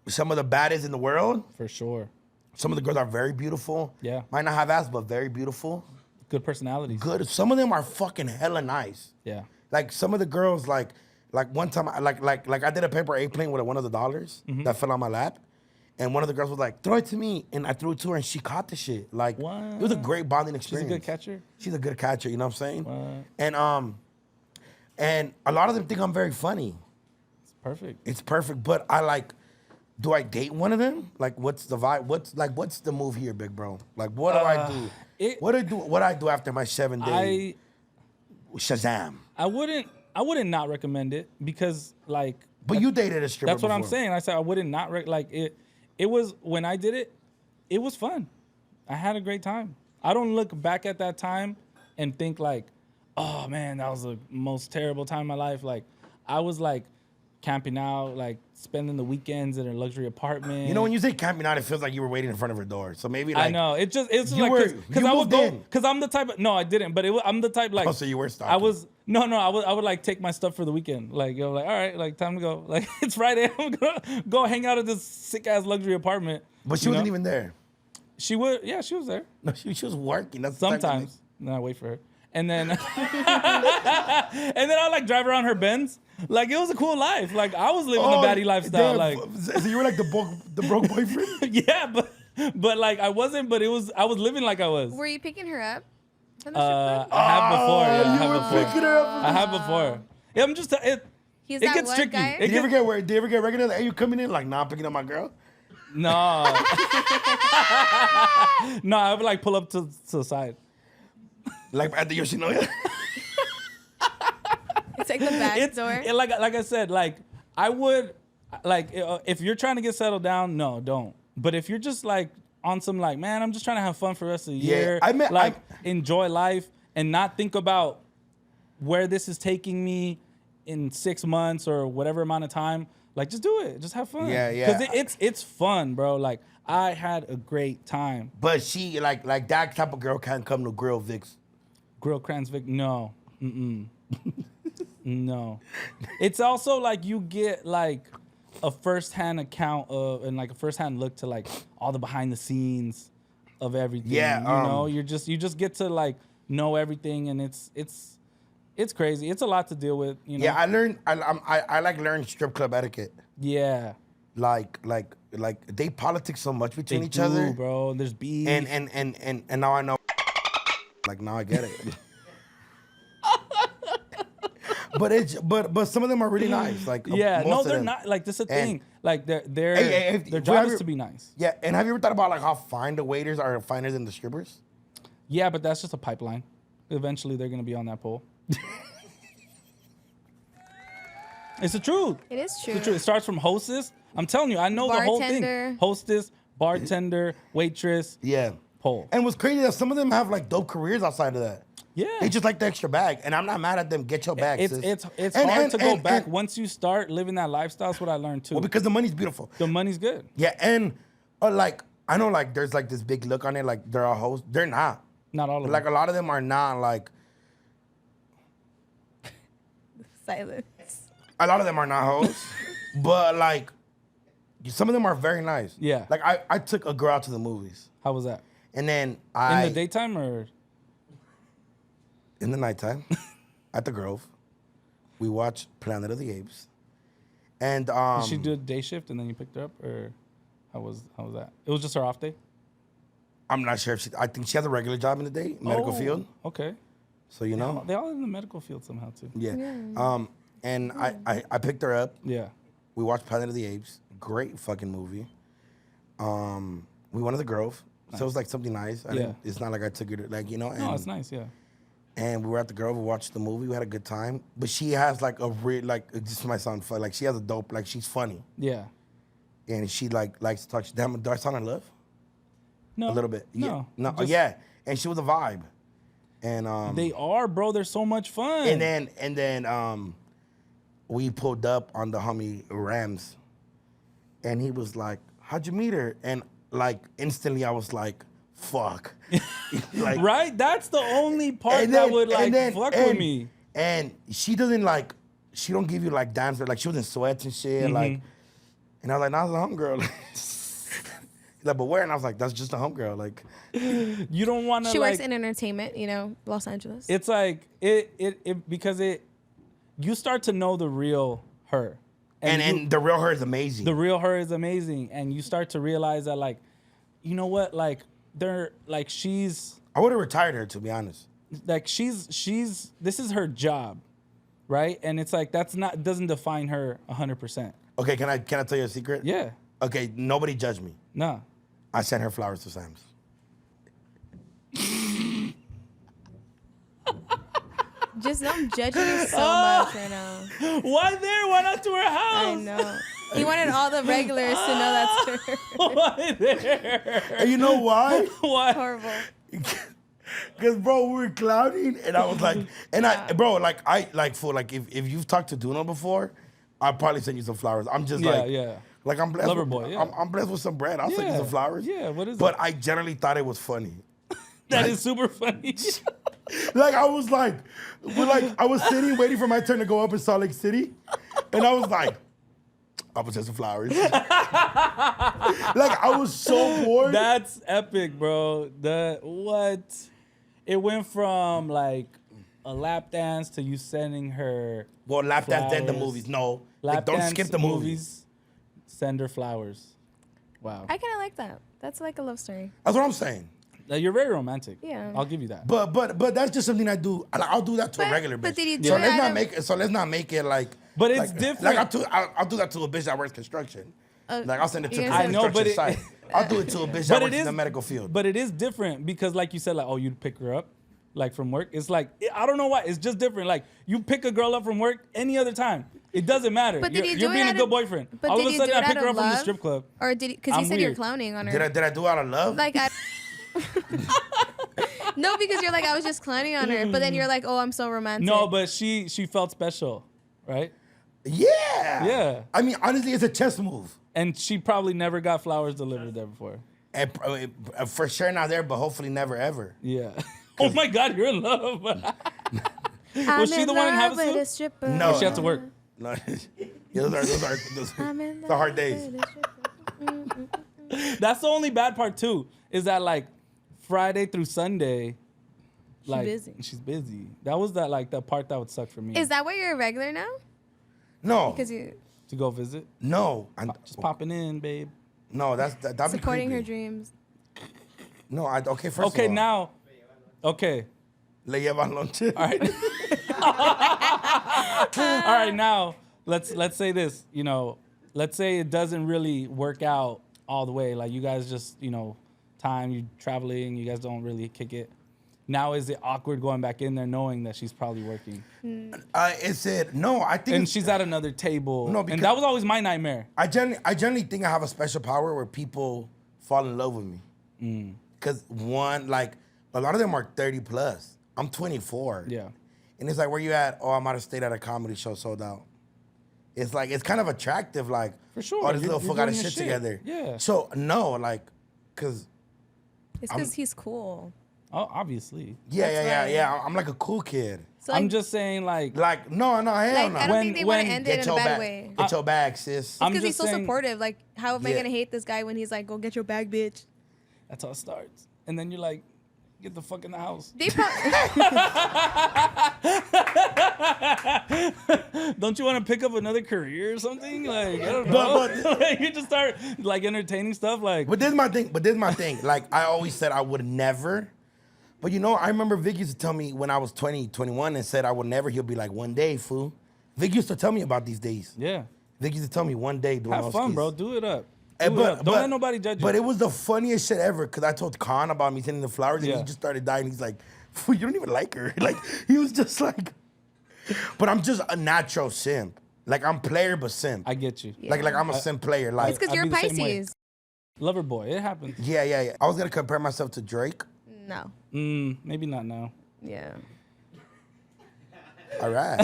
some of the baddest in the world. For sure. Some of the girls are very beautiful. Yeah. Might not have ass, but very beautiful. Good personalities. Good. Some of them are fucking hella nice. Yeah. Like, some of the girls, like one time, like I did a paper airplane with one of the dollars Mm-hmm. that fell on my lap. And one of the girls was like, throw it to me. And I threw it to her and she caught the shit. Like, What? it was a great bonding She's a experience. good catcher. She's a good catcher, you know what I'm saying? What? And a lot of them think I'm very funny. It's perfect. It's perfect, but I like, do I date one of them? Like, what's the vibe? What's the move here, big bro? Like, what do I do? What I do after my 7-day Shazam? I wouldn't not recommend it because like But you dated a stripper that's what I'm before. saying. I said I wouldn't not like it. It was when I did it, it was fun. I had a great time. I don't look back at that time and think like, oh man, that was the most terrible time of my life. Like, I was like camping out, like spending the weekends in a luxury apartment. You know, when you say camping out, it feels like you were waiting in front of her door. So maybe like I know it's you like were- because you I would moved go in. because I'm the type of no, I didn't, but I'm the type like Oh, so you were stalking. I was no, I would like take my stuff for the weekend. Like yo, like all right, like time to go. Like it's Friday, I'm gonna go hang out at this sick ass luxury apartment. But she wasn't even there. She would, yeah, she was there No, she was working. That's the type of sometimes. Then I wait for her, and then and then I like drive around her Benz. Like it was a cool life. Like I was living the baddie lifestyle. damn. Like So you were like the broke boyfriend. yeah, but like I wasn't. But I was living like I was. Were you picking her up from the strip club? I have before. Yeah, I you have were before. picking her up. I have before. Yeah, I'm just He's it that gets one tricky. guy? It Did you gets, ever get regular? Hey, you coming in? Like, nah, I'm picking up my girl. no, no. I would like pull up to the side. Like at the Yoshinoya. It's like the back door. Like I said, like I would like if you're trying to get settled down, no, don't. But if you're just like on some like, man, I'm just trying to have fun for the rest of the year, enjoy life and not think about where this is taking me in 6 months or whatever amount of time. Like just do it, just have fun. Yeah. Because it's fun, bro. Like I had a great time. But she like that type of girl can't come to Grill Vic's. Grill Cranswick, no. No. It's also like you get like a first-hand account of and like a first-hand look to like all the behind the scenes of everything. Yeah, You know, you just get to like know everything and it's crazy. It's a lot to deal with, you know. Yeah, I like learn strip club etiquette. Yeah. Like they politics so much between They each do, other. bro. There's beef. And now I know. Like now I get it. but some of them are really nice. Like yeah, most no, of they're them. not. Like this is the And- thing. Like their Have job you is to be nice. Yeah, and have you ever thought about like how fine the waiters are finer than the strippers? Yeah, but that's just a pipeline. Eventually, they're gonna be on that pole. It's the truth. It is true. It's the truth. It starts from hostess. I'm telling you, I know the whole thing. Bartender. Hostess, bartender, waitress, Yeah. pole. And what's crazy is that some of them have like dope careers outside of that. Yeah. They just like the extra bag, and I'm not mad at them. Get your bag, It's sis. hard to go back once you start living that lifestyle. That's what I learned too. Well, because the money's beautiful. The money's good. Yeah, and like I know like there's like this big look on it, like they're all hosts. They're not. Not all of Like them. a lot of them are not like. Silence. A lot of them are not hosts, but like some of them are very nice. Yeah. Like I took a girl out to the movies, How was that? and then In the daytime or? in the nighttime at the Grove, we watched Planet of the Apes, and Did she do a day shift and then you picked her up, or how was that? It was just her off day. I'm not sure if I think she has a regular job in the day, medical field. Okay. So you know, They all in the medical field somehow too. yeah. And I picked her up. Yeah. We watched Planet of the Apes. Great fucking movie. We went to the Grove, so it was like something nice. It's not like I took her to, like, you know. And, No, it's nice. Yeah. And we were at the Grove. We watched the movie. We had a good time. But she has like a real this might sound funny. Like she has a dope. Like she's funny, Yeah. and she like likes to talk. Damn, do I sound in love? No. A little bit. No. No. Just- Yeah. And she was a vibe. And They are, bro. They're so much fun. And then we pulled up on the homie Rams, and he was like, "How'd you meet her?" And like instantly, I was like, "Fuck!" Like, right? That's the only part that would like fuck with me. And she doesn't like, she don't give you like dance, like she was in sweats and shit, like. And I was like, "Nah, that's a homegirl." He's like, "But where?" And I was like, "That's just a homegirl." Like, You don't want to. She like, works in entertainment, you know, Los Angeles. It's like it because you start to know the real her, and the real her is amazing. the real her is amazing, and you start to realize that like, you know what, like they're like she's I would have retired her, to be honest. like she's this is her job, right? And it's like doesn't define her 100%. Okay, can I tell you a secret? Yeah, Okay, nobody judge me. no. I sent her flowers to Sam's. Just I'm judging you so much right now. Why there? Why not to her house? I know. He wanted all the regulars to know that's her. Why there? And you know why? What? Horrible. Because, bro, we were clowning, and I was like, and I, bro, like, if you've talked to DoKnow before, I'll probably send you some flowers. I'm just like I'm blessed. Lover with, boy, yeah. I'm blessed with some bread. I'll send you some flowers. Yeah, what is But it? I generally thought it was funny. That is super funny. Like, I was like, I was sitting waiting for my turn to go up in Salt Lake City, and I was like, I'm gonna send some flowers. Like, I was so bored. That's epic, bro. What? It went from like a lap dance to you sending her. Well, lap dance, then the flowers. movies. No, Lap like, don't dance, skip the movies. Send her flowers. Wow. I kind of like that. That's like a love story. That's what I'm saying. You're very romantic. Yeah. I'll give you that. But that's just something I do. I'll do that to a regular bitch. But did you do so it let's out not of- make it. So let's not make it like. But it's like, different. Like I'll do that to a bitch that works construction. Like I'll send it to you're the gonna I know, construction but site. I'll do it to a bitch that works in the medical field. But it is different because, like you said, like, oh, you'd pick her up, like from work. It's like, I don't know why. It's just different. Like, you pick a girl up from work any other time. It doesn't matter. But did you do you're it being a out good of- boyfriend. But All did of a you sudden, do it I pick out her of up from the love? strip club. Or did because I'm you said you're weird. clowning on her. Did I do it out of love? Like no, because you're like I was just clowning on her, but then you're like, oh, I'm so romantic. No, but she felt special, right? Yeah. Yeah. I mean, honestly, it's a chess move. And she probably never got flowers delivered there before. And for sure not there, but hopefully never ever. Yeah. Oh my God, you're in love. I'm Was she in the one in love with a Havasu? stripper. No. Or she had to work? No. Yeah, those I'm in the love hard days. with a stripper. That's the only bad part too. Is that like Friday through Sunday, like busy. she's busy. That was the part that would suck for me. Is that why you're a regular now? No. Because you to go visit? No. Just popping in, babe. No, that'd be supporting her creepy. dreams. No, okay, first Okay, of all. now. Okay. Le llevan lonche. All right. All right, now let's say this. You know, let's say it doesn't really work out all the way. Like you guys just, time you traveling, you guys don't really kick it. Now is it awkward going back in there knowing that she's probably working? It said, no, I think And she's at another table. No, and because- that was always my nightmare. I generally think I have a special power where people fall in love with me. Because one, like, a lot of them are 30 plus. I'm 24. Yeah. And it's like, where you at? Oh, I'm out of state at a comedy show sold out. It's like, it's kind of attractive, like, For sure. oh, this You're- little fool you're got his doing shit your shit. together. Yeah. So, no, like, because, It's because he's cool. Oh, obviously. yeah. I'm like a cool kid. So I'm like, just saying, like, Like, no, hell like no. I don't think they want to end it in a bad bag. way. Get your bag, sis. I'm Because he's just so saying- supportive. Like, how am I Yeah. gonna hate this guy when he's like, "Go get your bag, bitch"? that's how it starts. And then you're like, get the fuck in the house. They probably Don't you want to pick up another career or something? Like, I don't know. Like, you just start like entertaining stuff. Like, But this is my thing. Like, I always said I would never. But I remember Vic used to tell me when I was 20, 21 and said I would never. He'll be like, one day, fool. Vic used to tell me about these days. yeah, Vic used to tell me one day doing have fun, bro. Do it up. Do it up. Don't let nobody judge you. But it was the funniest shit ever because I told Khan about me sending the flowers and Yeah. he just started dying. He's like, fool, you don't even like her. Like, he was just like, but I'm just a natural simp. Like, I'm player but simp. I get you. Like I'm a simp player. Like, it's because I'd you're be the same way. Pisces. Lover boy, it happens. yeah. I was gonna compare myself to Drake. No. Maybe not now. Yeah. All right.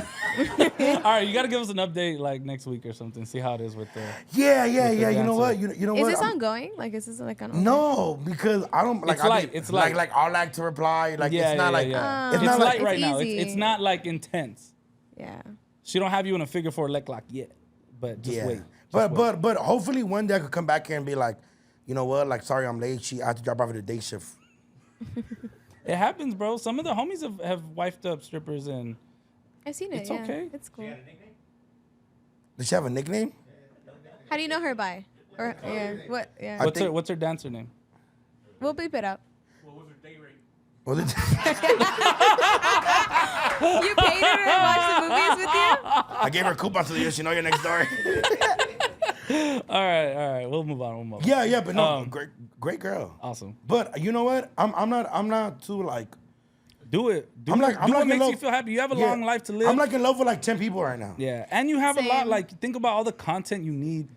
All right, you got to give us an update like next week or something. See how it is with the. Yeah. You know dancer. what? You know Is what? this I'm- ongoing? Like, is this like on? No, because I don't like. It's I light, mean, it's light. Like I like to reply. Like Yeah, it's not like. yeah. It's It's not light like. right now. easy. It's not like intense. Yeah. She don't have you in a figure 4 leg lock yet, but just wait. Just wait. But hopefully one day I could come back here and be like, you know what? Like, sorry, I'm late. I had to drop off at the day shift. It happens, bro. Some of the homies have wifed up strippers and I've seen it. It's yeah. okay. It's cool. Does she have a nickname? How do you know her by? Or yeah. What? Yeah. what's her dancer name? We'll beep it up. Was it? You paid her to watch the movies with you? I gave her coupons so that she know you're next door. All right. We'll move on. yeah, but no, great girl. Awesome. But you know what? I'm not too like. Do it. Do I'm what makes you feel happy. You have a long life to live. I'm like in love with like 10 people right now. Yeah, and you have a lot. Same. Like, think about all the content you need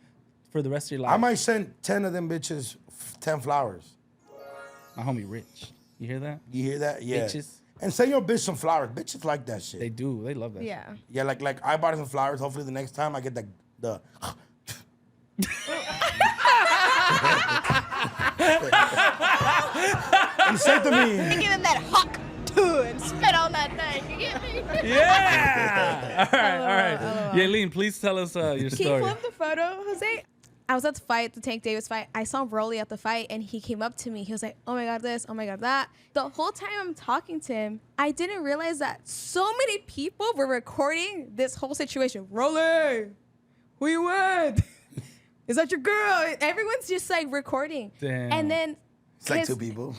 for the rest of your life. I might send 10 of them bitches 10 flowers. My homie Rich. You hear that? You hear that? Yeah. Bitches. And send your bitch some flowers. Bitches like that shit. They do. They love that. Yeah. Yeah, like I bought her some flowers. Hopefully the next time I get the and say to me. Give him that hawk too and spit on that thing. You get me? Yeah. All right. Yaelin, please tell us your Can you story. flip the photo, Jose? I was at the fight, the Tank Davis fight. I saw Broly at the fight, and he came up to me. He was like, "Oh my god, this! Oh my god, that!" The whole time I'm talking to him, I didn't realize that so many people were recording this whole situation. Broly, who you with? Is that your girl? Everyone's just like recording. Damn. And then It's like 2 people.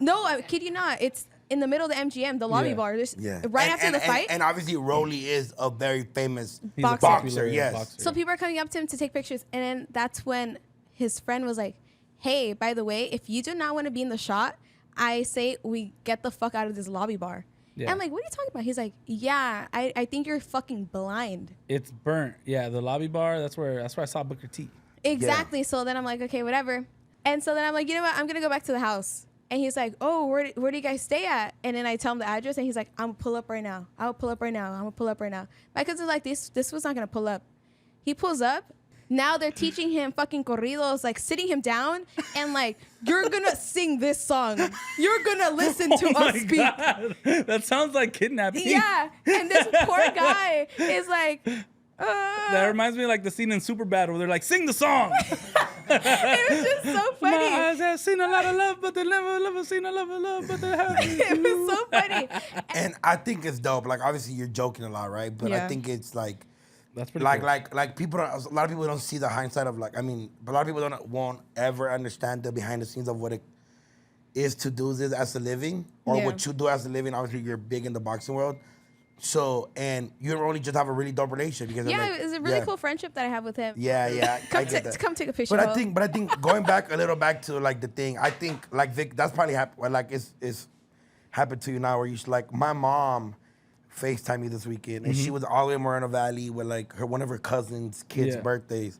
no, I kid you not. It's in the middle of the MGM, the lobby Yeah. bar. Just Yeah. right after the fight. And obviously Rolly is a very famous He's a Boxer. popular Yes. boxer. So people are coming up to him to take pictures, and then that's when his friend was like, "Hey, by the way, if you do not want to be in the shot, I say we get the fuck out of this lobby bar." Yeah. And I'm like, "What are you talking about?" He's like, "Yeah, I think you're fucking blind." It's burnt. Yeah, the lobby bar. That's where I saw Booker T. Exactly. So then I'm like, okay, whatever. And so then I'm like, you know what? I'm gonna go back to the house. And he's like, oh, where do you guys stay at? And then I tell him the address, and he's like, I'm gonna pull up right now. I'll pull up right now. I'm gonna pull up right now. My cousin's like, this was not gonna pull up. He pulls up. Now they're teaching him fucking corridos, like sitting him down and like, you're gonna sing this song. You're gonna listen to us speak. God. That sounds like kidnapping. Yeah. And this poor guy is like, That reminds me of like the scene in Superbad where they're like, sing the song. it was just so My funny. eyes have seen a lot of love, but they never seen a lot of love, but they have. It was so funny. And I think it's dope. Like obviously you're joking a lot, right? But Yeah. I think it's like That's pretty like cool. like people don't, a lot of people don't see the hindsight of like, I mean, a lot of people won't ever understand the behind the scenes of what it is to do this as a living or Yeah. what you do as a living. Obviously you're big in the boxing world. So, and you only just have a really dope relationship because Yeah, like, it's a really yeah. cool friendship that I have with him. Yeah, yeah. I get that. Come take a picture. But Ho. I think going back a little back to like the thing, I think like Vic, that's probably like it's happened to you now where you should, like my mom FaceTimed me this weekend and she was all the way in Moreno Valley with like one of her cousins' kids' Yeah. birthdays.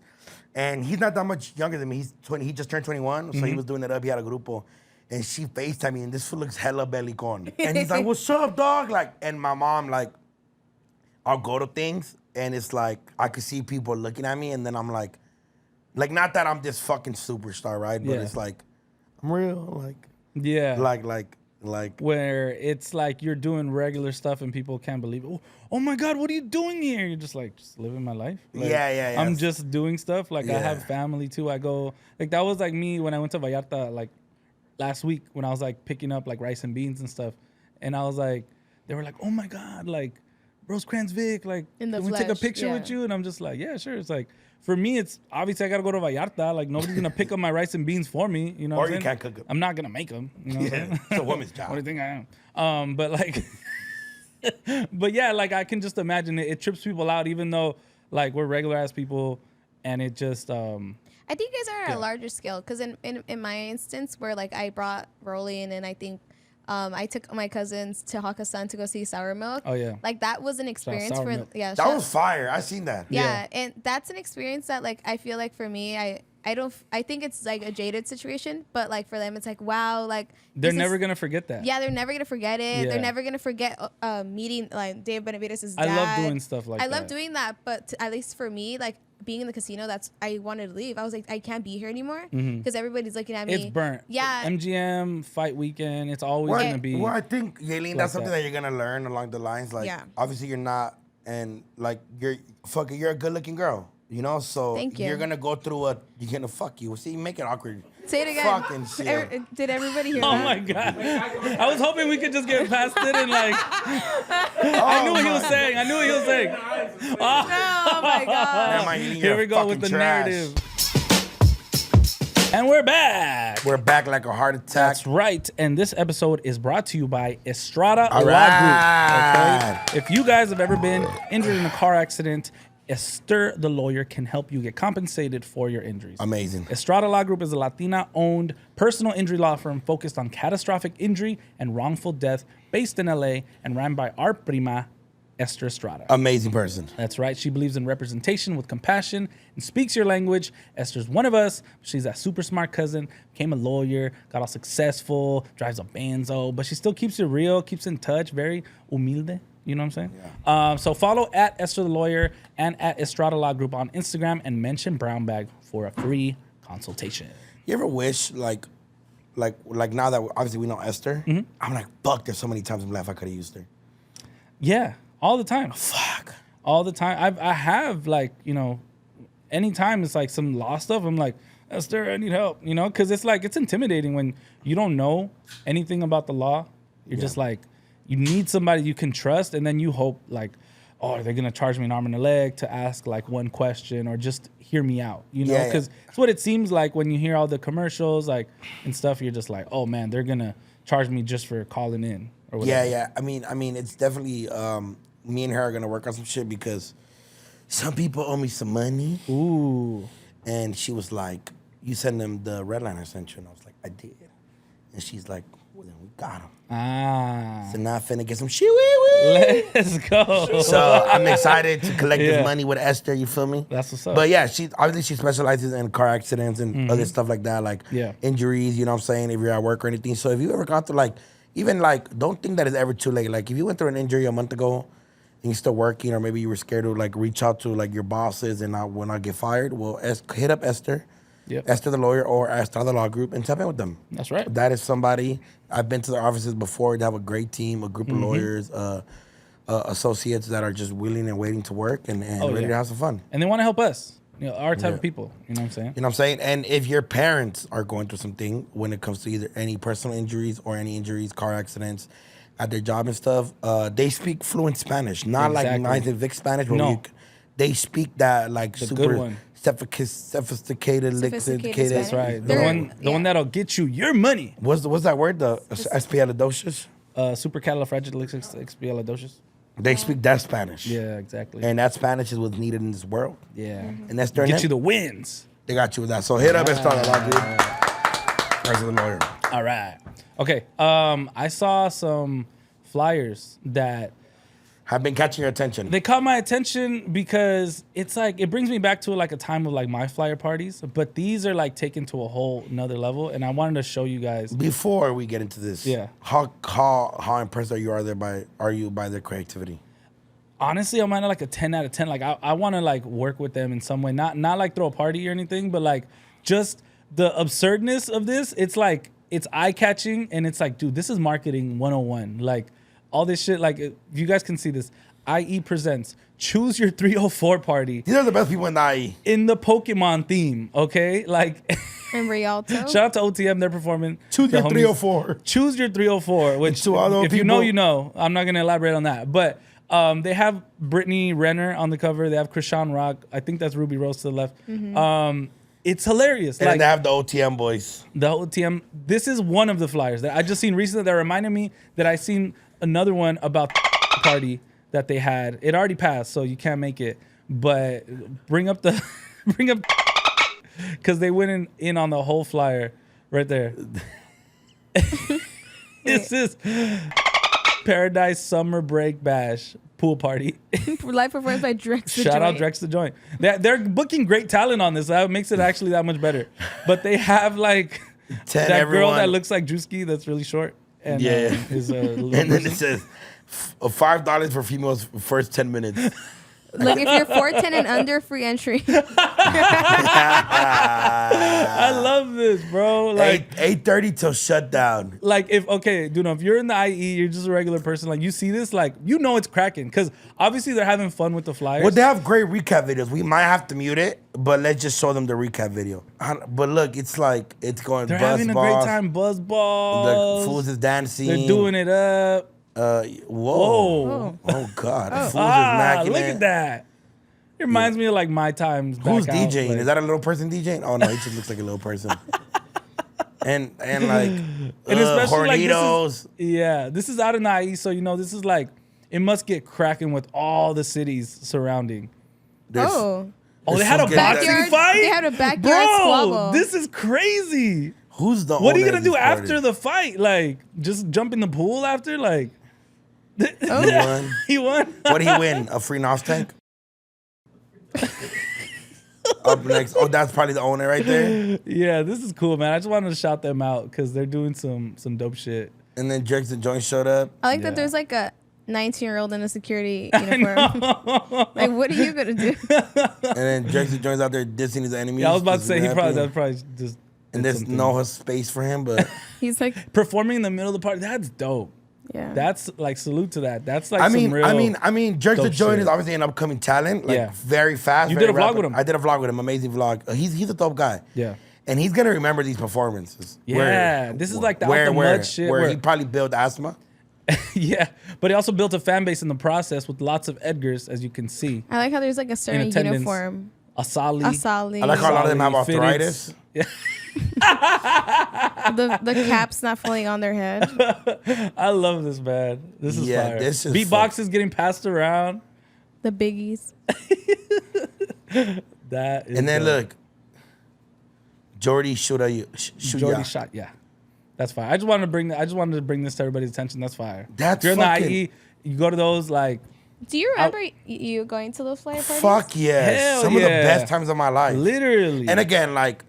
And he's not that much younger than me. He's 20, he just turned 21, so he was doing it up. He had a grupo. And she FaceTimed me and this fool looks hella bellicon. And he's like, what's up, dog? Like, and my mom like, I'll go to things and it's like I could see people looking at me and then I'm like not that I'm this fucking superstar, right? But Yeah. it's like I'm real, Yeah. like Where it's like you're doing regular stuff and people can't believe it. Oh my God, what are you doing here? You're just like, just living my life. Like, yeah. I'm just doing stuff. Like I Yeah. have family too. I go, like that was like me when I went to Vallarta like last week when I was like picking up like rice and beans and stuff. And I was like, they were like, oh my God, like Rosecrans Vic, like, In the can we take a flesh, picture yeah. with you? And I'm just like, yeah, sure. It's like, for me, it's obviously I gotta go to Vallarta. Like nobody's gonna pick up my rice and beans for me. You know, Or what I'm you saying? can't cook 'em. I'm not gonna make them. You know, what I'm Yeah, saying? it's a woman's job. What do you think I am? But like, but yeah, like I can just imagine it trips people out, even though like we're regular ass people, and it just I think you guys are at a larger scale because in my instance where like I brought Rolly in and I think I took my cousins to Hakkasan to go see Sour Milk. Oh, yeah. Like that was an experience Sour for Milk. yeah. that was fire. I seen that. yeah, and that's an experience that like I feel like for me I think it's like a jaded situation, but like for them it's like wow, like they're this never is- gonna forget that. Yeah, they're never gonna forget it. Yeah. They're never gonna forget meeting like Dave Benavides' dad. I love doing stuff like I that. love doing that, but at least for me, like being in the casino, that's I wanted to leave. I was like, I can't be here anymore because everybody's looking at me. It's burnt. Yeah. MGM fight weekend. It's always gonna be. Well, I think Yaelin, like that's something that. that you're gonna learn along the lines. Like, Yeah. obviously you're not, and like you're a good-looking girl, you know. So Thank you. you're gonna go through what you're gonna fuck you. See, you make it awkward. Say it again. Fucking shit. Did everybody hear Oh that? my God! I was hoping we could just get past it and like. I knew what he was saying. I knew what he was saying. Oh my god. Never mind, Yaelin, Here you're we go with the fucking trash. narrative. And we're back. We're back like a heart attack. That's right. And this episode is brought to you by Estrada All Law right. Group. Okay? If you guys have ever been injured in a car accident Esther the lawyer can help you get compensated for your injuries. Amazing. Estrada Law Group is a Latina-owned personal injury law firm focused on catastrophic injury and wrongful death, based in LA and ran by our prima, Esther Estrada. Amazing person. That's right. She believes in representation with compassion and speaks your language. Esther's one of us. She's that super smart cousin, became a lawyer, got all successful, drives a Benzo, but she still keeps it real, keeps in touch, very humilde. You know what I'm saying? Yeah. So follow at Esther the Lawyer and at Estrada Law Group on Instagram and mention Brown Bag for a free consultation. You ever wish, like now that obviously we know Esther, I'm like, fuck, there's so many times in my life I could have used her. Yeah, all the time. Fuck. All the time. I have, like, you know, anytime it's like some law stuff, I'm like, Esther, I need help, you know? Because it's like, it's intimidating when you don't know anything about the law. You're just like, you need somebody you can trust, and then you hope, like, oh, are they going to charge me an arm and a leg to ask, like, one question or just hear me out, you know? Because it's what it seems like when you hear all the commercials, like, and stuff. You're just like, oh, man, they're going to charge me just for calling in or whatever. Yeah. I mean, it's definitely me and her are going to work on some shit because some people owe me some money. Ooh. And she was like, you send them the red line I sent you. And I was like, I did. And she's like, well, then we got them. So now I'm finna get some shit. Let's go. So I'm excited to collect this money with Esther. You feel me? That's what's up. But yeah, she specializes in car accidents and other stuff like that, like injuries. You know what I'm saying? If you're at work or anything. So if you ever got to don't think that it's ever too late. Like if you went through an injury a month ago and you're still working, or maybe you were scared to like reach out to like your bosses and will not get fired. Well, hit up Esther. Yep. Esther the Lawyer or Estrada Law Group and tap in with them. That's right. That is somebody. I've been to their offices before. They have a great team, a group of lawyers, associates that are just willing and waiting to work and ready to have some fun. And they want to help us, you know, our type of people. You know what I'm saying? You know what I'm saying? And if your parents are going through something when it comes to either any personal injuries or any injuries, car accidents, at their job and stuff, they speak fluent Spanish. Not like Nines and Vic Spanish, but they speak that like the super... good one. Sophisticated. That's right. The one that'll get you your money. What's that word? The espialidocious? Supercalifragilisticexpialidocious. They speak that Spanish. Yeah, exactly. And that Spanish is what's needed in this world. Yeah. And that's their get you the wins. They got you with that. So hit up Estrada Law Group. As the lawyer. All right. Okay. I saw some flyers that have been catching your attention. They caught my attention because it's like, it brings me back to like a time of like my flyer parties, but these are like taken to a whole another level, and I wanted to show you guys. Before we get into this, how impressed are you by their creativity? Honestly, I'm at like a 10 out of 10. Like I want to like work with them in some way, not like throw a party or anything, but like just the absurdness of this. It's like, it's eye-catching, and it's like, dude, this is marketing 101. Like, all this shit, like, if you guys can see this. IE presents Choose Your 304 Party. These are the best people in the IE. In the Pokemon theme, okay? Like, in Rialto. Shout out to OTM, they're performing. Choose Your 304. Choose Your 304, which, if people, you know, you know. I'm not going to elaborate on that. But they have Brittany Renner on the cover. They have Krishan Rock. I think that's Ruby Rose to the left. It's hilarious. And like, they have the OTM boys. The OTM. This is one of the flyers that I just seen recently that reminded me that I seen another one about the party that they had. It already passed, so you can't make it. But bring up because they went in on the whole flyer right there. This is Paradise Summer Break Bash pool party. Live performance by Drex the Shout Joint. out Drex the Joint. They're booking great talent on this. That makes it actually that much better. But they have like that girl that looks like Drewski that's really short. And, is and then it says $5 for females first 10 minutes. Like if you're 4'10" and under, free entry. I love this, bro. Like 8:30 till shutdown. Like if you're in the IE, you're just a regular person. Like you see this, like you know it's cracking because obviously they're having fun with the flyers. Well, they have great recap videos. We might have to mute it, but let's just show them the recap video. But look, it's like it's going. They're buzz having a balls. great time. Buzz balls. The fools is dancing. They're doing it up. Whoa. Oh God. The fools is macking look it. at that. It reminds me of like my times. Who's back DJing? Out, like, is that a little person DJing? Oh no, he just looks like a little person. and like and especially Hornitos. Like this is out in the IE, so you know this is like it must get cracking with all the cities surrounding. Oh. Oh, they There's had a some good- boxing fight? They had a backyard Bro, squabble. this is crazy. Who's the What are you owner going of to do these after parties? the fight? Like, just jump in the pool after? Like, He won. he won? What did he win? A free NOS tank? Up next. Oh, that's probably the owner right there. Yeah, this is cool, man. I just wanted to shout them out because they're doing some dope shit. And then Jerks the Joint showed up. I like Yeah. that there's like a 19-year-old in a security uniform. Like, what are you gonna do? And then Jerks the Joint's out there dissing his enemies. Yeah, I was about to just say rapping. that's probably just. And did there's something. no space for him, but He's like, Performing in the middle of the party. That's dope. yeah. That's like salute to that. That's like I mean, some real. Jerks the dope Joint shit. is obviously an upcoming talent, like Yeah. very fast. You very did a vlog rapid. with him. I did a vlog with him, amazing vlog. He's a dope guy. Yeah. And he's gonna remember these performances. Yeah, this is like the out the mud shit Where where- he probably built asthma. Yeah, but he also built a fan base in the process with lots of Edgars, as you can see. I like how there's like a certain attendance. uniform. Asali. Asali. I like how a lot of them have Solid, arthritis. Fitteds. the cap's not fully on their head. I love this, man. This is Yeah, fire. this is Beatbox is getting passed around. The biggies. That is And then dope. look, Jordy shoot Jordy shot. Yeah, that's fire. I just wanted to bring this to everybody's attention. That's fire. That's if you're in the fucking- IE, you go to those like Do you remember you going to those flyer parties? Fuck yes. Hell Some of the yeah. best times of my life. literally. And again, like,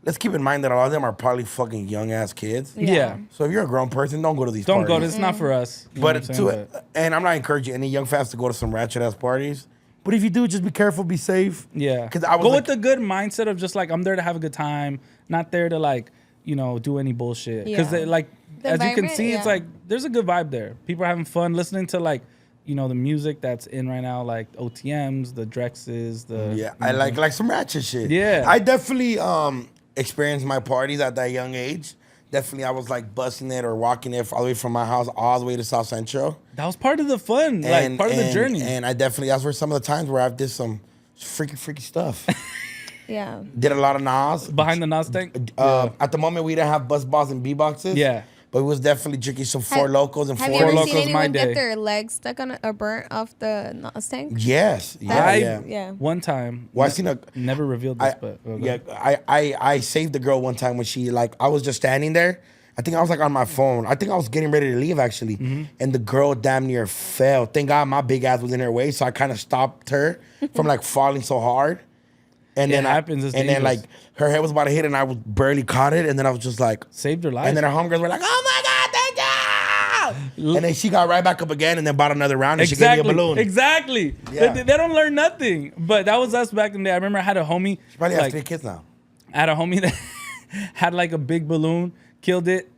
let's keep in mind that a lot of them are probably fucking young ass kids. yeah. So if you're a grown person, don't go to these Don't parties. go. This is not for us. You know But what I'm saying? and I'm not encouraging any young fans to go to some ratchet ass parties. But if you do, just be careful, be safe. Yeah. Because I was go like, with the good mindset of just like I'm there to have a good time, not there to like do any bullshit. Because Yeah. like The as you can environment, see, it's yeah. like there's a good vibe there. People are having fun listening to like the music that's in right now, like OTMs, the Drexes, the yeah, I like some ratchet shit. Yeah. I definitely experienced my parties at that young age. Definitely, I was like busting it or walking it all the way from my house all the way to South Central. That was part of the fun, like part of the journey. And I definitely, that's where some of the times where I've did some freaky stuff. Yeah. Did a lot of Nas. Behind the Nas tank. At the moment, we didn't have bus balls and B-boxes. Yeah. But it was definitely drinking some Four Have- Locos and Have Four you ever Locos seen anyone my get day. their legs stuck on or burnt off the NOS tank? Yes. Yeah, That's- yeah. Yeah. One time. Well, I seen a... Never revealed this, I, but yeah, I saved the girl one time when she I was just standing there. I think I was like on my phone. I think I was getting ready to leave actually, and the girl damn near fell. Thank God my big ass was in her way, so I kind of stopped her from like falling so hard. And It then happens, it's and then dangerous. like her head was about to hit, and I was barely caught it, and then I was just like, saved her life. and then her homegirls were like, "Oh my God, thank you!" And then she got right back up again, and then bought another round, and she gave me a balloon. Exactly. Yeah. They don't learn nothing. But that was us back in the day. I remember I had a homie. She probably has like, 3 kids now. I had a homie that had like a big balloon, killed it,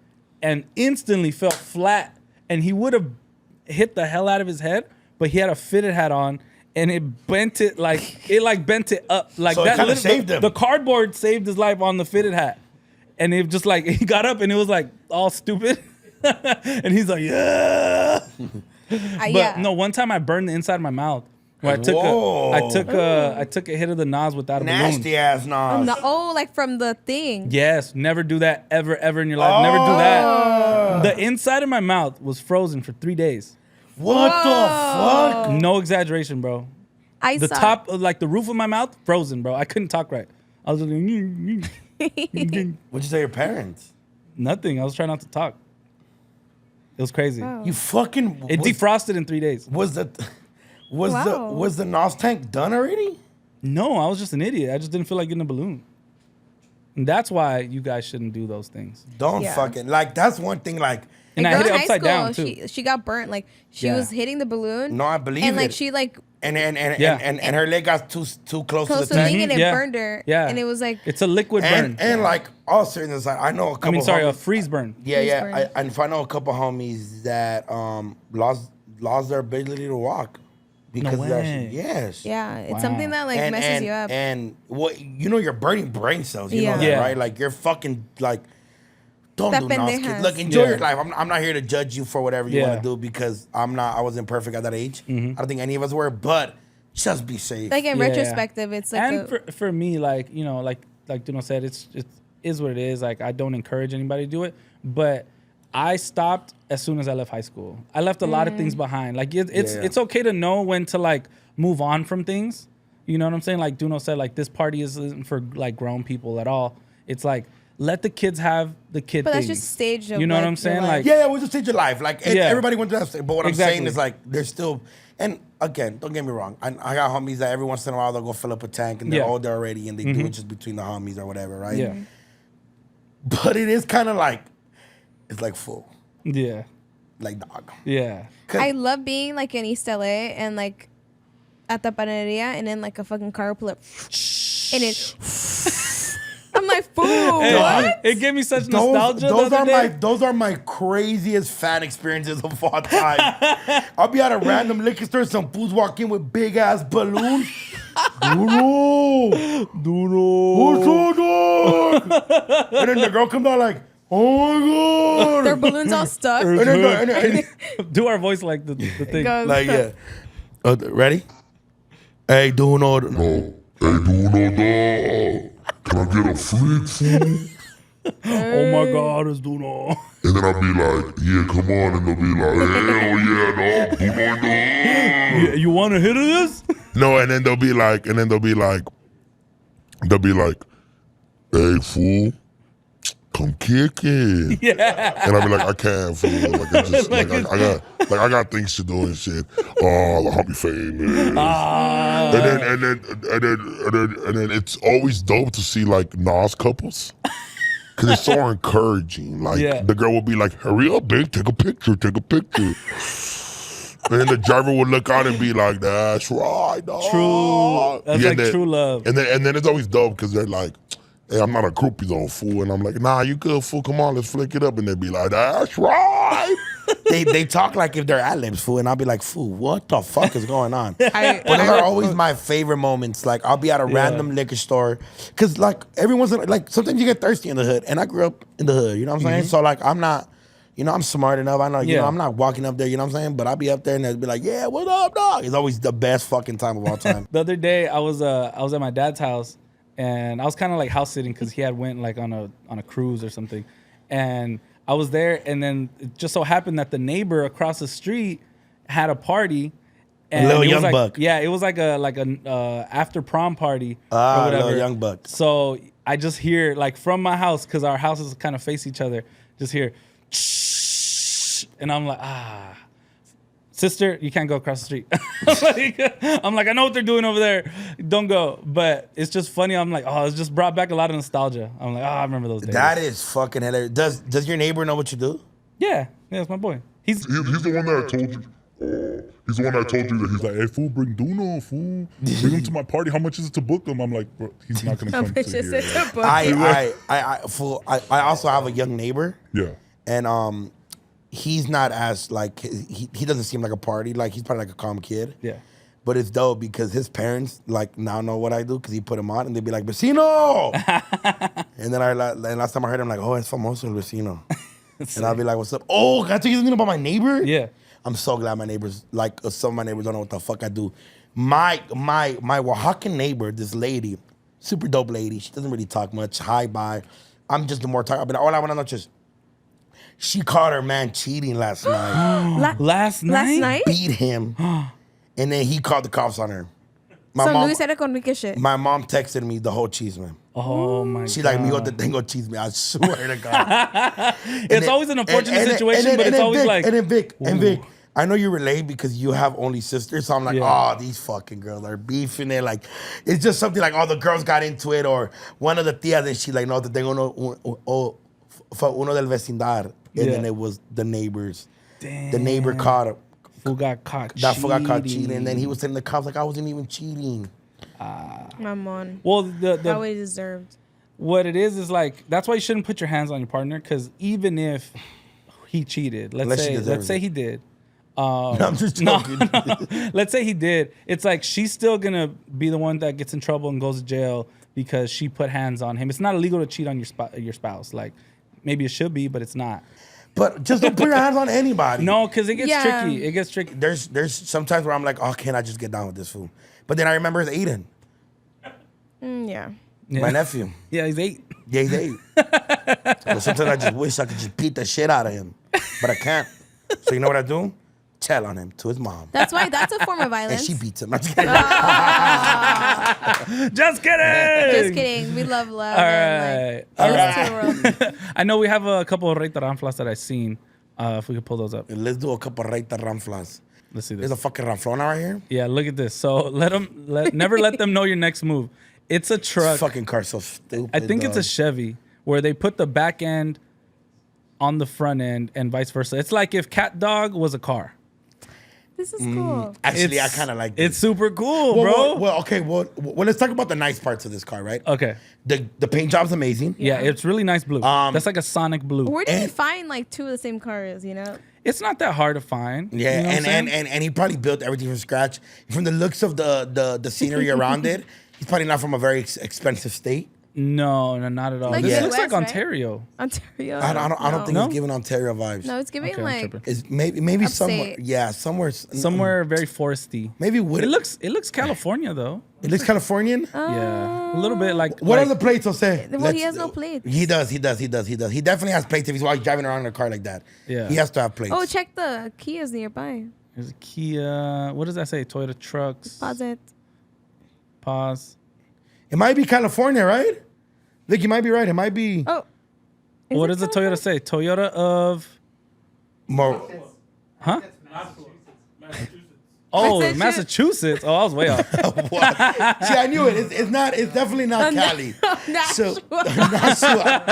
and instantly fell flat. And he would have hit the hell out of his head, but he had a fitted hat on, and it bent it bent it up like So it that. kinda literally- saved him. The cardboard saved his life on the fitted hat, and it just like he got up and it was like all stupid, and he's like, yeah. But Yeah. no, one time I burned the inside of my mouth. Where I took Whoa. I took a hit of the Nas without a balloon. Nasty ass Nas. No, like from the thing. Yes, never do that ever in your life. Never do Oh. that. The inside of my mouth was frozen for 3 days. What the fuck? No exaggeration, bro. I The saw top, like the roof of my mouth, frozen, bro. I couldn't talk right. I was like, What'd you say to your parents? nothing. I was trying not to talk. It was crazy. Wow. You fucking It defrosted in 3 days. was the Wow. was the NOS tank done already? No, I was just an idiot. I just didn't feel like getting a balloon. And that's why you guys shouldn't do those things. Don't Yeah. fucking like that's one thing like And A I girl hit it in high upside down school, too. She got burnt. Like she Yeah. was hitting the balloon. no I believe and like it. she like and Yeah. her leg got too close to close the to the tank. thing and it Yeah. burned her. Yeah. And it was like It's a liquid burn. And like all seriousness, like, I know a couple. I mean, sorry, a homies- freeze burn. Yeah, freeze yeah. burn. And if I know a couple homies that lost their ability to walk because of that way. shit. Yes. yeah, it's Wow. something that like messes you up. And what you're burning brain cells. You know that, Yeah. right? Like you're fucking like. Don't That do NOS, pendejas. kids. Look, enjoy Yeah. your life. I'm not here to judge you for whatever you Yeah. want to do because I wasn't perfect at that age. I don't think any of us were, but just be safe. Like in Yeah. retrospective, it's like And for me, like, like Duno said, it is what it is. Like, I don't encourage anybody to do it, but I stopped as soon as I left high school. I left a lot of things behind. Like, it's Yeah. it's okay to know when to like move on from things, You know what I'm saying? Like DoKnow said, like this party isn't for like grown people at all. It's like let the kids have the kid. But things. that's just stage of, you know like, what I'm saying? your Like Yeah, it was a stage of life. Like everybody went through that stage. But what I'm saying is like there's still, and again, don't get me wrong. I got homies that every once in a while they'll go fill up a tank and they're older already and they do it just between the homies or whatever, right? Yeah. But it is kind of like, it's like full. Yeah. Like dog. Yeah. I love being like in East LA and like at the panaderia and then like a fucking car will pull up and it. I'm like, fool, what? It gave me such nostalgia. Those are my craziest fan experiences of all time. I'll be at a random liquor store, some fools walk in with big ass balloons. DoKnow. What's up, dog? And then the girl comes out like, oh my god. Their balloons all stuck. And then Do our voice like the thing. Goes, like, yeah. Ready? Hey, DoKnow. No. Hey, DoKnow, dog. Can I get a flick, fool? Oh my God, it's DoKnow. And then I'll be like, yeah, come on. And they'll be like, hell yeah, dog. DoKnow, dog. Yeah, you want a hit of this? No, and then they'll be like, hey, fool, come kick it. Yeah. And I'll be like, I can't, fool. Like, I just, I got things to do and shit. Oh, I'll be famous. And then it's always dope to see like Nas couples. Cause it's so encouraging. Like the girl will be like, hurry up, babe, take a picture. And then the driver would look out and be like, that's right, dog. True. That's like true love. And then it's always dope because they're like, hey, I'm not a groupie though, fool. And I'm like, nah, you good, fool. Come on, let's flick it up. And they'd be like, that's right. They talk like if they're ad-libs, fool. And I'll be like, fool, what the fuck is going on? But those are always my favorite moments. Like, I'll be at a random liquor store. Because, like, everyone's, like, sometimes you get thirsty in the hood. And I grew up in the hood, you know what I'm saying? So, like, I'm not... You know, I'm smart enough. I know, you know, I'm not walking up there, you know what I'm saying? But I'll be up there and they'll be like, yeah, what up, dog? It's always the best fucking time of all time. The other day, I was at my dad's house and I was kind of like house sitting because he had went like on a cruise or something. And I was there and then it just so happened that the neighbor across the street had a party. And Little Young like, Buck. Yeah, it was like an after prom party or whatever. Little Young Buck. So I just hear like from my house, because our houses kind of face each other, just hear and I'm like, sister, you can't go across the street. I'm like, I know what they're doing over there. Don't go. But it's just funny. I'm like, it's just brought back a lot of nostalgia. I'm like, I remember those days. That is fucking hilarious. Does your neighbor know what you do? Yeah, it's my boy. He's the one that I told you. He's the one that told you that he's like, hey, fool, bring DoKnow, fool. Bring him to my party. How much is it to book him? I'm like, bro, he's not going to come to here. I also have a young neighbor. Yeah. And he's not as like he doesn't seem like a party, like he's probably like a calm kid. Yeah. But it's dope because his parents like now know what I do because he put him on and they'd be like, Vecino! And then last time I heard him like, oh, it's famoso el vecino. And I'll be like, what's up? Oh, can I tell you something about my neighbor? Yeah. I'm so glad my neighbors, like some of my neighbors don't know what the fuck I do. My Oaxacan neighbor, this lady, super dope lady. She doesn't really talk much. Hi, bye. I'm just the more talk. But hola, buenas noches. She caught her man cheating last night. Last night? Beat him. And then he called the cops on her. Luis era con Ricky shit. My mom texted me the whole cheese, man. Oh my God. She's like, mijo, te tengo chisme. I swear to God. It's always an unfortunate situation, but it's always Vic, like. And then Vic, I know you relate because you have only sisters. So I'm like, these fucking girls are beefing it. Like, it's just something like, the girls got into it. Or one of the tías, and she's like, no, te tengo uno del vecindad. And then it was the neighbors. Damn. The neighbor caught him. Who got caught cheating. That fool got caught cheating. And then he was telling the cops, like, I wasn't even cheating. Mamon. Well, how he deserved. What it is like, that's why you shouldn't put your hands on your partner, because even if he cheated, let's say he did. No, I'm just joking. No. Let's say he did. It's like she's still going to be the one that gets in trouble and goes to jail because she put hands on him. It's not illegal to cheat on your spouse. Like, maybe it should be, but it's not. But just don't put your hands on anybody. No, because it gets tricky. It gets tricky. There's sometimes where I'm like, oh, can't I just get down with this fool? But then I remember it's Aiden. Yeah. My nephew. Yeah, he's 8. Yeah, he's 8. But sometimes I just wish I could just beat the shit out of him. But I can't. So you know what I do? tell on him to his mom. That's why that's a form of And violence. she beats him. I'm just kidding. Just kidding. Just kidding. We love love. All and, right. like, peace to the world. I know we have a couple of Rey Taranflas that I've seen. If we could pull those up. Let's do a couple Rey Ranflas. Let's see this. There's a fucking Ranflona right here. Yeah, look at this. So never let them know your next move. It's a truck. This fucking car's so stupid. I think it's a dog. Chevy where they put the back end on the front end and vice versa. It's like if Cat Dog was a car. This is cool. Actually, I It's- kind of like this. It's super cool, bro. Well, let's talk about the nice parts of this car, right? Okay. The paint job's amazing. Yeah, it's really nice blue. That's like a Sonic blue. Where did you find like two of the same cars? You know. It's not that hard to find. Yeah, You know what I'm saying? and he probably built everything from scratch. From the looks of the scenery around it, he's probably not from a very expensive state. No, not at all. Like This the looks US, like right? Ontario. Ontario. I don't think No. it's giving Ontario vibes. No, it's giving Okay, I'm like. tripping. It's maybe Upstate. somewhere. Yeah, Somewhere very foresty. Maybe would It looks California though. It looks Californian. Yeah, a little bit like. What like, are the plates? I'll say. Well, he has no plates. He does. He definitely has plates if he's driving around in a car like that. Yeah. He has to have plates. Oh, check the Kias nearby. There's a Kia. What does that say? Toyota trucks. Pause it. Pause. It might be California, right? Vic, you might be right. It might be Oh. What it does the Toyota California? say? Toyota of. more. Huh? Oh, Massachusetts. Massachusetts. Oh, I was way off. What? See, I knew it. It's not. It's definitely not Cali. So Nashua.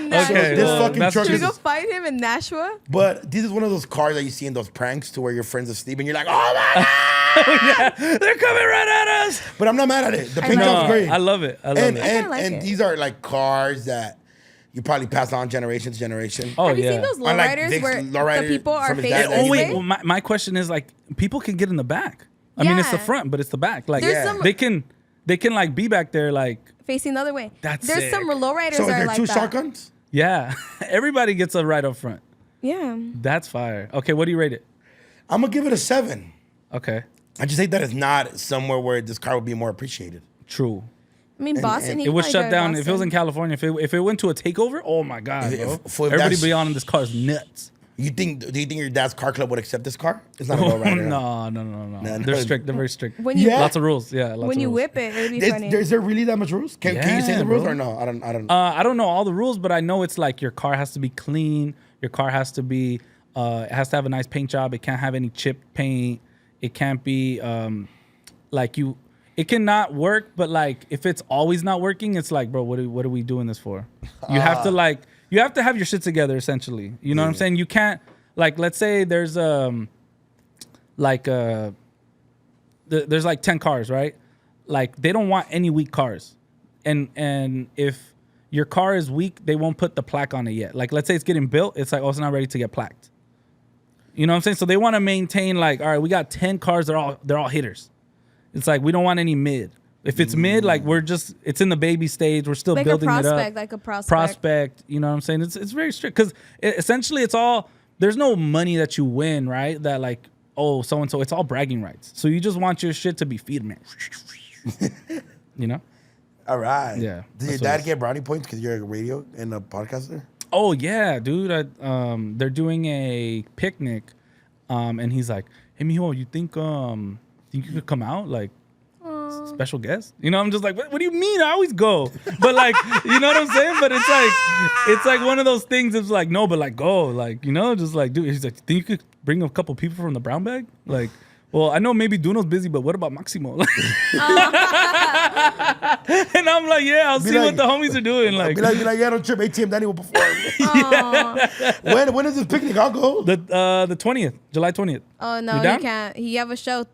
Okay, this well, fucking truck Should we is. go find him in Nashua? But this is one of those cars that you see in those pranks to where your friends asleep and you're like, oh my god! They're coming right at us. But I'm not mad at it. The paint know. job's great. I love it. I love and it. and, like and it. these are like cars that you probably pass on generation to generation. Oh, Have you yeah. seen those Unlike lowriders Vic's where lowrider the people are from his facing dad. this Oh wait, way? well, my question is like people can get in the back. I mean, it's the Yeah. front, but it's the back. Like There's some- they can like be back there. Like Facing the other way. That's There's sick. some lowriders So is that are there like two that. shotguns? yeah, everybody gets a right up front. Yeah. That's fire. Okay, what do you rate it? I'm gonna give it a 7. Okay, I just think that it's not somewhere where this car would be more appreciated. true. I mean, Boston. he It was probably shut drive down. If Boston. it was in California, if it went to a takeover, oh my god, If- bro! if Everybody that's- be on this car is nuts. Do you think your dad's car club would accept this car? It's not a lowrider. No. No, They're no. strict. They're very strict. when you Yeah. Lots of rules. Yeah, lots when of you rules. whip it, it'd be funny. Is there really that much rules? Can you say Yeah, the rules bro. or no? I don't. I don't know all the rules, but I know it's like your car has to be clean. Your car has to be, it has to have a nice paint job. It can't have any chipped paint. It can't be it cannot work. But like if it's always not working, it's like, bro, what are we doing this for? You have to you have to have your shit together essentially. You know what I'm saying? You can't let's say there's there's like 10 cars, right? Like they don't want any weak cars. And if your car is weak, they won't put the plaque on it yet. Like let's say it's getting built, it's like, oh, it's not ready to get plaqued. You know what I'm saying? So they want to maintain like, all right, we got 10 cars, they're all hitters. It's like we don't want any mid. If it's mid, like it's in the baby stage. We're still like a building it prospect, up. like a prospect. Prospect, you know what I'm saying? It's very strict because essentially it's all, there's no money that you win, right? That like, oh, so and so, it's all bragging rights. So you just want your shit to be feedman. You know? All right. Yeah, Did your that's what it dad is. get brownie points because you're a radio and a podcaster? Oh yeah, dude. They're doing a picnic, and he's like, "Hey, mijo, you think you could come out like special guest?" You know, I'm just like, "What do you mean? I always go." But like, you know what I'm saying? But it's like one of those things. It's like no, but like go, like you know, just like dude. He's like, "Think you could bring a couple people from the brown bag?" Like, well, I know maybe Duno's busy, but what about Maximo? And I'm like, yeah, I'll see like- what the homies are doing. Like, Be like, yeah, don't trip. ATM Danny will perform. When is this picnic? I'll go. the 20th, July 20th. Oh no, You down? you can't. You have a show.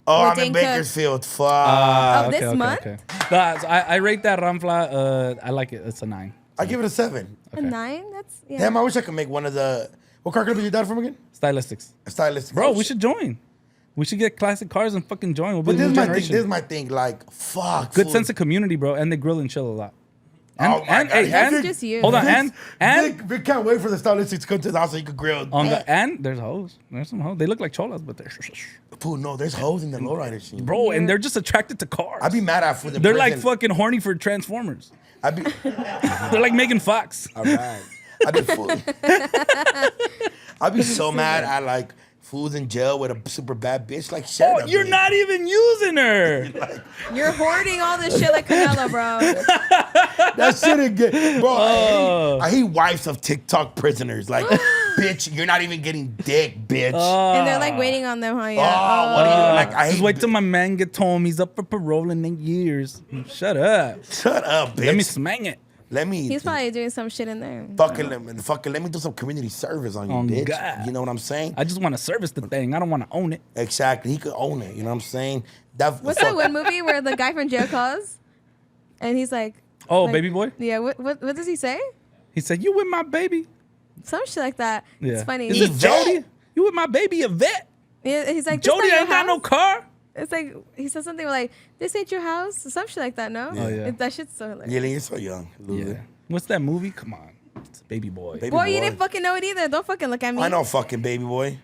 Oh, with I'm in Dane Cook. Bakersfield. Fuck. Of this month? Okay. No, so I rate that Ramfla. I like it. It's a 9. I give it a 7. A 9? That's yeah. Damn, I wish I could make one of the. What car club is your dad from again? Stylistics, A stylist. bro. We should join. We should get classic cars and fucking join. We'll be But the this new is my thing. generation. This is my thing. Like, fuck. Good fool. sense of community, bro. And they grill and chill a lot. And, Oh my God. hey, That's and just you. hold on, and Vic can't wait for the stylists to come to his house so he could grill. and there's hoes. There's some hoes. They look like cholas, but they're Fool, no, there's hoes in the lowrider scene. bro, and they're just attracted to cars. I'd be mad at for the They're like prison. fucking horny for Transformers. I'd be. They're like Megan Fox. All right. I'd be full. I'd be so mad at like fool's in jail with a super bad bitch. Like, shut up. You're bitch. not even using her. You're hoarding all this shit like Canelo, bro. That shit is good. Bro, I hate wives of TikTok prisoners. Like, bitch, you're not even getting dick, bitch. And they're like waiting on them, huh? Yeah. What are you, like, I Just hate wait till my man gets home. He's up for parole in 8 years. Shut up. Shut up, bitch. Let me smang it. He's probably doing some shit in there. Fucking let me do some community service on you, bitch. God. You know what I'm saying? I just want to service the thing. I don't want to own it. Exactly. He could own it. You know what I'm saying? What's that one movie where the guy from jail calls? And he's like... Oh, like, baby boy? Yeah, what does he say? He said, you with my baby? Some shit like that. Yeah. It's funny. Is it Jody? You with my baby, a vet? Yeah, he's like, Jody ain't got no car? It's like, he said something like, this ain't your house? Some shit like that, no? Yeah. Oh, yeah. That shit's so hilarious. Yeah, you're so young. Yeah. What's that movie? Come on. It's Baby Boy. Baby Boy, you didn't fucking know it either. Don't fucking look at me. I know fucking baby boy.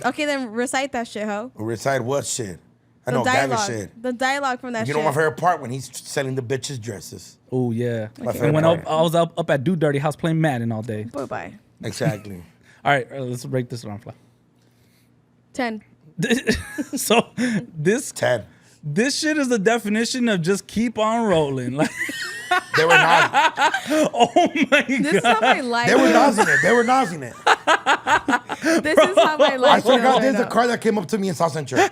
Okay, then recite that shit, ho. Recite what shit? I The know gang of dialogue. shit. The dialogue from that You shit. know my favorite part when he's selling the bitches dresses. Oh, yeah. My And favorite when part. I was up at Dude Dirty House playing Madden all day. Bye-bye. Exactly. All right, let's break this down, Fly. 10. So this 10. This shit is the definition of just keep on rolling. Like, They were not. oh my This is god, how my life They were feels. nosing it. They were nosing it. This is how my I life swear feels to God, right there's a now. car that came up to me in South Central. This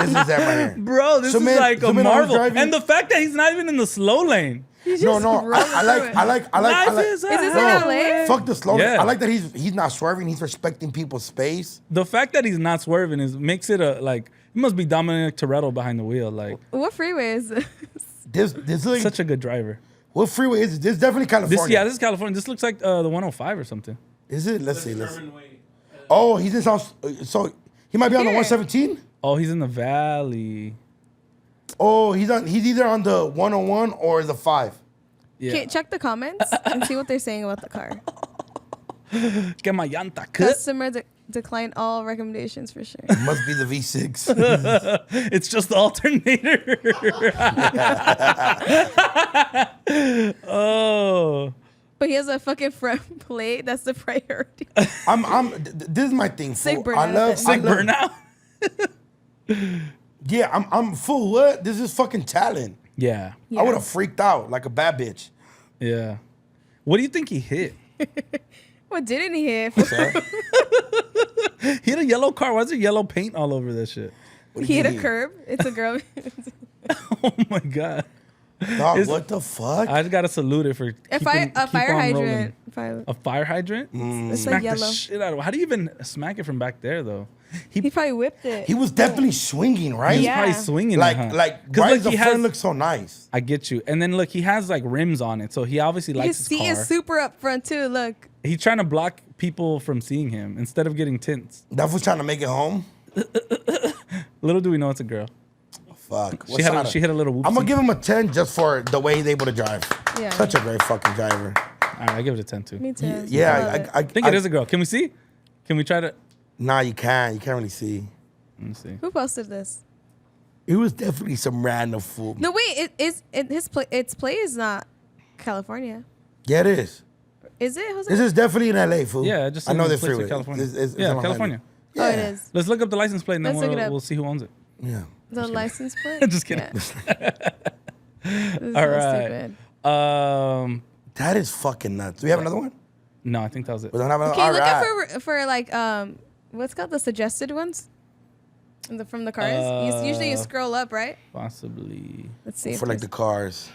is that right here. bro, this So, is man, like so, a man, I was marvel. driving- And the fact that he's not even in the slow lane. He's No, just no. rolling I like. Life is Is this a- in LA? Fuck the slow. Yeah. I like that he's not swerving. He's respecting people's space. The fact that he's not swerving makes it a like. He must be Dominic Toretto behind the wheel. Like What freeway is this? This like such a good driver. what freeway is it? This is definitely California. This is California. This looks like the 105 or something. Is it? Let's see. Oh, he's in South. So he might be on the Here. 117. Oh, he's in the valley. Oh, he's either on the 101 or the 5. Yeah. Okay, check the comments and see what they're saying about the car. Get my llanta cut. Customer declined all recommendations for sure. Must be the V6. It's just the alternator. Oh. But he has a fucking front plate. That's the priority. This is my thing. Sick Fool. burnout. Sick burnout. Yeah, I'm full. What? This is fucking talent. Yeah. I would have freaked out like a bad bitch. Yeah. What do you think he hit? What didn't he hit? He hit a yellow car. Why is there yellow paint all over that shit? He hit a curb. It's a girl. Oh my god. Dog, what the fuck? I just gotta salute it for A fire hydrant. A fire hydrant? It's Smack like the yellow. shit out of it. How do you even smack it from back there though? He probably whipped it. He was definitely swinging, right? He's Yeah. probably swinging Like, it, huh? like, 'Cause, why look, does the he front has- look so nice? I get you. And then look, he has like rims on it, so he obviously likes His his seat car. is super up front too. Look. He's trying to block people from seeing him instead of getting tints. That was trying to make it home. Little do we know it's a girl. Fuck. She had a little whoopsie. I'm gonna give him a 10 just for the way he's able to drive. Yeah. Such a great fucking driver. All right, I give it a 10 too. Me too. Love Yeah, it. I think it is a girl. Can we see? Can we try to? Nah, you can't. You can't really see. Let me see. Who posted this? It was definitely some random fool. No, wait. Its play is not California. Yeah, it is. Is it, Jose? This is definitely in LA, fool. Yeah, just I know this this freeway. California. It's Yeah, in Los California. Angeles. Oh, it Yeah. is. Let's look up the license plate and then Let's look it up. we'll see who owns it. Yeah. The license plate? Just kidding. Yeah. This is All so right. stupid. That is fucking nuts. Do we have another one? No, I think that was it. We don't have another. Okay, All look right. at for like what's called the suggested ones from the cars. Usually you scroll up, right? Possibly. Let's see. if For like the there's- cars.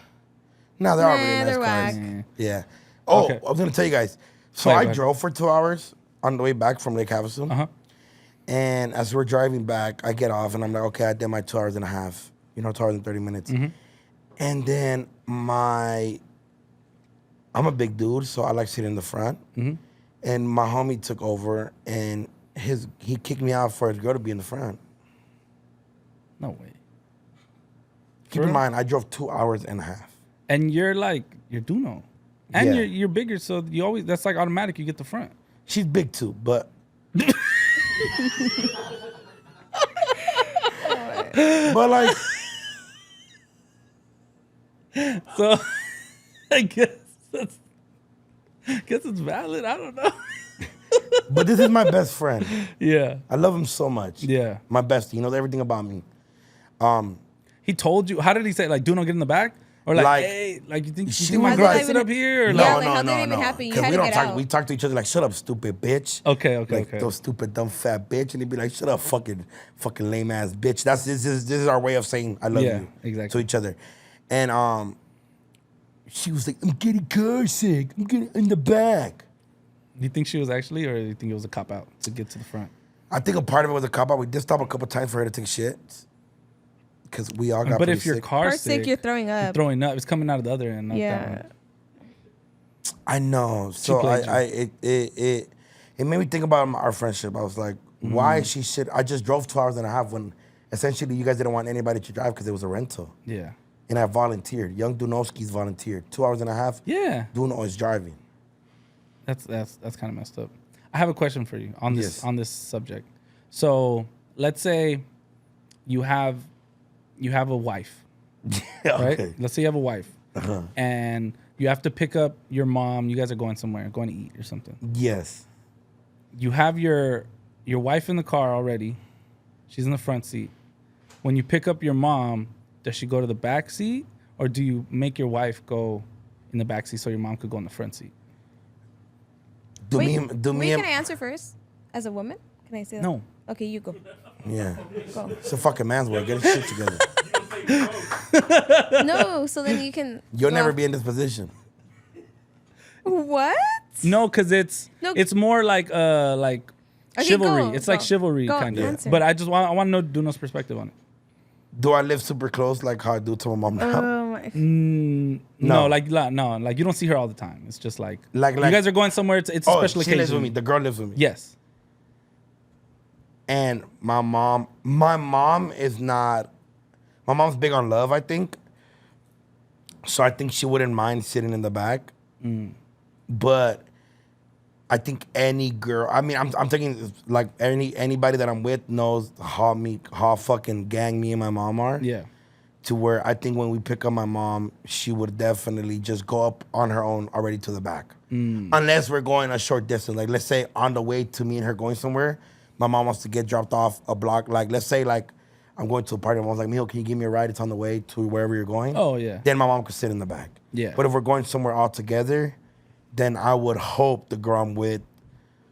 No, they're all really nice they're cars. whack. Yeah. Oh, Okay. I was gonna tell you guys. So Wait, I wait. drove for 2 hours on the way back from Lake Havasu. Uh-huh. And as we're driving back, I get off and I'm like, okay, I did my 2 hours and a half. 2 hours and 30 minutes. Mm-hmm. And then I'm a big dude, so I like sitting in the front. Mm-hmm. And my homie took over and he kicked me out for his girl to be in the front. No way. Keep in mind, I drove 2 hours and a half. And you're DoKnow. And Yeah. you're bigger, so you always that's like automatic. You get the front. She's big too, but. But like, So I guess it's valid. I don't know. But this is my best friend. Yeah. I love him so much. Yeah. My bestie. He knows everything about me. He told you. How did he say? Like, do not get in the back, or like, hey, like you think my was girl like- can sit up here? Or Yeah, like, like, how did it even happen? You Because had we to don't get talk. out. We talk to each other like, "Shut up, stupid bitch." okay. Like those stupid dumb fat bitch, and he'd be like, "Shut up, fucking lame ass bitch." This is our way of saying I love Yeah, you exactly. to each other. And she was like, "I'm getting car sick. I'm getting in the back." Do you think she was actually, or do you think it was a cop out to get to the front? I think a part of it was a cop out. We did stop a couple times for her to take shit because we all got. But pretty if your sick. car's sick, you're throwing up. throwing up. It's coming out of the other end. Not that Yeah. one. I know. So played it made me think about our friendship. I was like, why she should? I just drove 2 hours and a half when essentially you guys didn't want anybody to drive because it was a rental. Yeah. And I volunteered. Young Dunowski's volunteered. 2 hours and a half. Yeah. Duno is driving. That's kind of messed up. I have a question for you on this Yes. on this subject. So let's say you have a wife, right? Okay. Let's say you have a wife, and you have to pick up your mom. You guys are going somewhere, going to eat or something. Yes. You have your wife in the car already. She's in the front seat. When you pick up your mom, does she go to the back seat, or do you make your wife go in the back seat so your mom could go in the front seat? Wait, can I answer first? As a woman? Can I say that? No. Okay, you go. Yeah. Go. It's a fucking man's work. Get his shit together. No, so then you can. You'll go never off. be in this position. What? No, because it's No. it's more like Okay, chivalry. go, it's like go. chivalry Go, kind of. answer. But I want to know Duno's perspective on it. Do I live super close like how I do to my mom now? Oh my. No, like you don't see her all the time. It's just like you Like- guys are going somewhere. It's a Oh, special she occasion. lives with me. The girl lives with me. Yes. And my mom is not, my mom's big on love, I think. So I think she wouldn't mind sitting in the back. But I think any girl, I mean, I'm thinking like anybody that I'm with knows how fucking gang me and my mom are. Yeah. To where I think when we pick up my mom, she would definitely just go up on her own already to the back. Unless we're going a short distance. Like let's say on the way to me and her going somewhere, my mom wants to get dropped off a block. Like let's say like I'm going to a party. My mom's like, Mijo, can you give me a ride? It's on the way to wherever you're going. Oh, yeah. Then my mom could sit in the back. Yeah. But if we're going somewhere all together, then I would hope the girl I'm with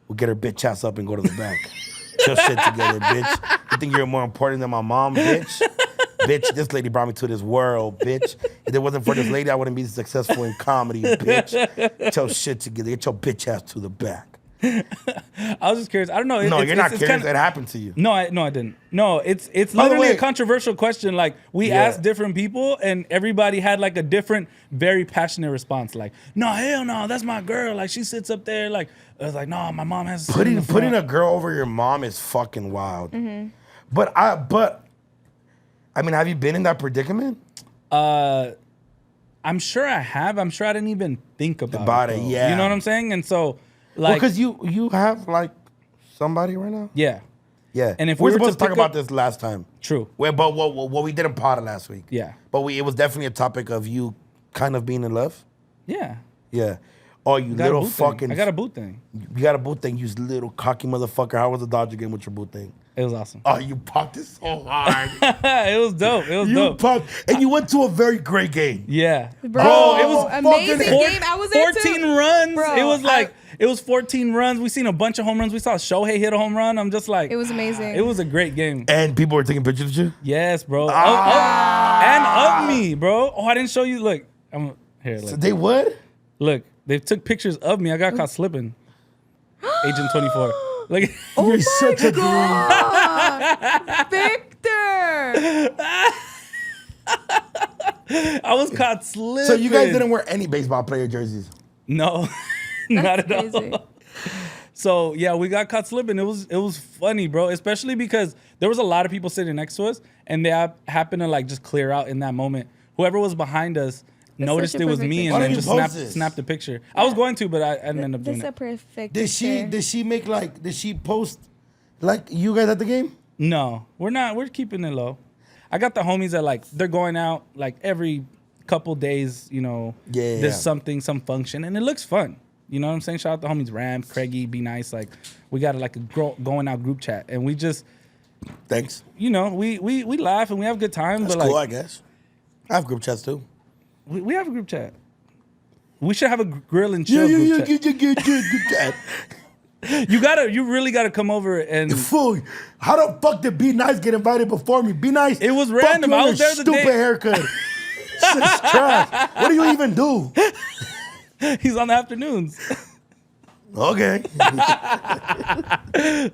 will get her bitch ass up and go to the back. Chill shit together, bitch. You think you're more important than my mom, bitch? Bitch, this lady brought me to this world, bitch. If it wasn't for this lady, I wouldn't be successful in comedy, bitch. Get your shit together. Get your bitch ass to the back. I was just curious. I don't know. No, you're not it's curious. kinda- It happened to you. No, I didn't. No, it's By the literally way- a controversial question. Like we Yeah. asked different people, and everybody had like a different, very passionate response. Like, no, hell no, that's my girl. Like she sits up there. Like I was like, no, my mom has to sit in the Putting front. a girl over your mom is fucking wild. But I mean, have you been in that predicament? I'm sure I have. I'm sure I didn't even think about it. it, though. yeah. You know what I'm saying? And so, Well, like, because you have like somebody right now. yeah, Yeah. And if we we were were to supposed to talk pick about up- this last time. true. Well, but what we didn't pod it last week. Yeah. But it was definitely a topic of you kind of being in love. Yeah. Yeah. Oh, you Got a little boot thing. fucking. I got a boot thing. You got a boot thing, you little cocky motherfucker. How was the Dodger game with your boot thing? It was awesome. Oh, you popped it so hard. It was dope. It was you dope. popped, and you went to a very great game. Yeah. Bro, it was amazing fucking- game. I was there 14 too. runs. Bro, it was like it was 14 runs. We seen a bunch of home runs. We saw Shohei hit a home run. I'm just like, It was amazing. it was a great game. And people were taking pictures of you. Yes, bro. And of me, bro. Oh, I didn't show you. Look, I'm here. So Look, they would. look. They took pictures of me. I got caught slipping. Agent 24. Like, You're such a Victor. I was caught slipping. So you guys didn't wear any baseball player jerseys. No, not at crazy. all. So yeah, we got caught slipping. It was funny, bro. Especially because there was a lot of people sitting next to us, and they happened to like just clear out in that moment. Whoever was behind us noticed such a it was perfect me, picture. and Why then don't just you post this? snapped the picture. I was going to, but I didn't end up doing That's a it. perfect Did picture. she make like? Did she post like you guys at the game? No, we're not. We're keeping it low. I got the homies that like they're going out like every couple days. You know, Yeah. there's some function, and it looks fun. You know what I'm saying? Shout out the homies Ram, Craigie, Be Nice. Like we got like a going out group chat, and we just Thanks. we laugh and we have a good time. That's but cool, like I guess. I have group chats too. we have a group chat. We should have a grill and chill group chat. You really gotta come over and Fool, how the fuck did Be Nice get invited before me? Be Nice. It was fuck random. you I and was your there the day. stupid haircut. Shit's trash. What do you even do? he's on the afternoons. Okay.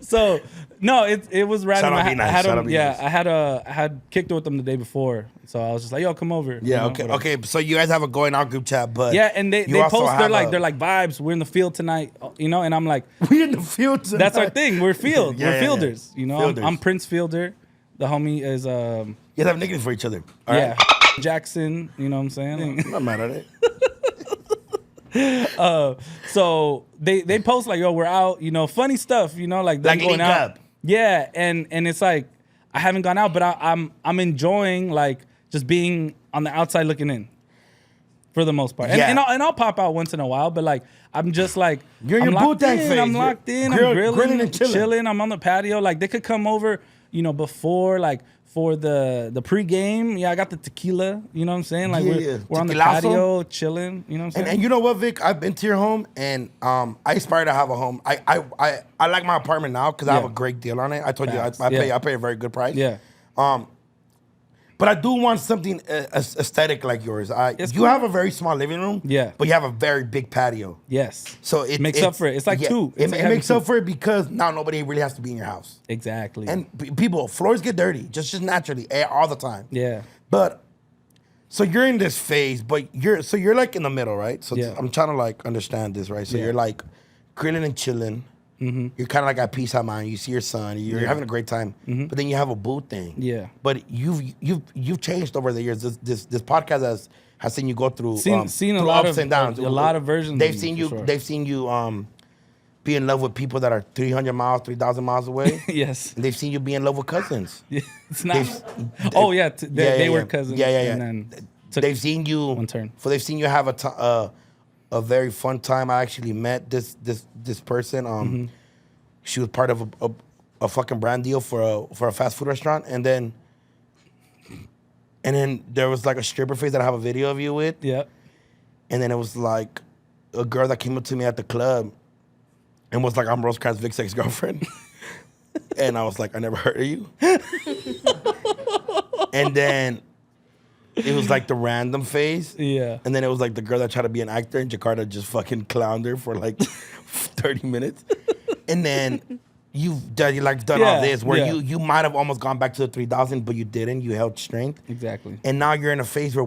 So no, it was random. Shout out Be Nice. Shout out Be Nice. I had kicked it with them the day before, so I was just like, "Yo, come over." Yeah. You know, Okay. whatever. Okay. So you guys have a going out group chat, but Yeah, and they you also post. They're have like vibes. We're in the field tonight, you know. And I'm like, we in the field tonight. that's our thing. We're field. Yeah, We're yeah, fielders. yeah. You know, Fielders. I'm Prince Fielder. The homie is You guys have nicknames for each other. All yeah right? Jackson. You know what I'm saying? I'm not mad at it. So they post like, "Yo, we're out." You know, funny stuff. You know, like them Like going link out. up. Yeah, and it's like I haven't gone out, but I'm enjoying like just being on the outside looking in, for the most part. And, Yeah. I'll pop out once in a while, but like I'm just like You're in I'm your locked Wu-Tang in, phase. I'm You're locked in. I'm grilling grilling and chilling. I'm on the patio. Like they could come over, you know, before like for the pregame. Yeah, I got the tequila. You know what I'm saying? Like Yeah. we're on the Tequilazo. patio chilling. You know what I'm saying? And you know what, Vic? I've been to your home, and I aspire to have a home. I like my apartment now because I have Yeah. a great deal on it. I told Facts. you Yeah. I pay a very good price. Yeah. But I do want something aesthetic like yours. It's You cool. have a very small living room. Yeah. But you have a very big patio. Yes. So it makes up for it. It's like two. It It's like having makes up two. for it because now nobody really has to be in your house. Exactly. And people, floors get dirty just naturally all the time. yeah. But so you're in this phase, but you're like in the middle, right? So Yeah. I'm trying to like understand this, right? So Yeah. you're like grilling and chilling. Mm-hmm. You're kind of like at peace of mind. You see your son. You're having a great time. But then you have a boo thing. Mm-hmm. Yeah. But you've changed over the years. This podcast has seen you go through Seen a through lot ups of and downs. a lot of versions. They've of me, seen for you. sure. They've seen you be in love with people that are 300 miles, 3,000 miles away. Yes. And they've seen you be in love with cousins. It's not. They've- Oh yeah, they were yeah. cousins. Yeah, yeah, yeah. And then took They've seen you one turn. They've seen you have a very fun time. I actually met this person. Mm-hmm. She was part of a fucking brand deal for a fast food restaurant, and then there was like a stripper face that I have a video of you with, Yeah. and then it was like a girl that came up to me at the club and was like, "I'm Rosecrans Vic's ex-girlfriend," and I was like, "I never heard of you," and then. It was like the random phase. Yeah. And then it was like the girl that tried to be an actor and Jakarta just fucking clowned her for like 30 minutes. And then you've done all this where yeah. you might have almost gone back to the 3,000, but you didn't. You held strength. Exactly. And now you're in a phase where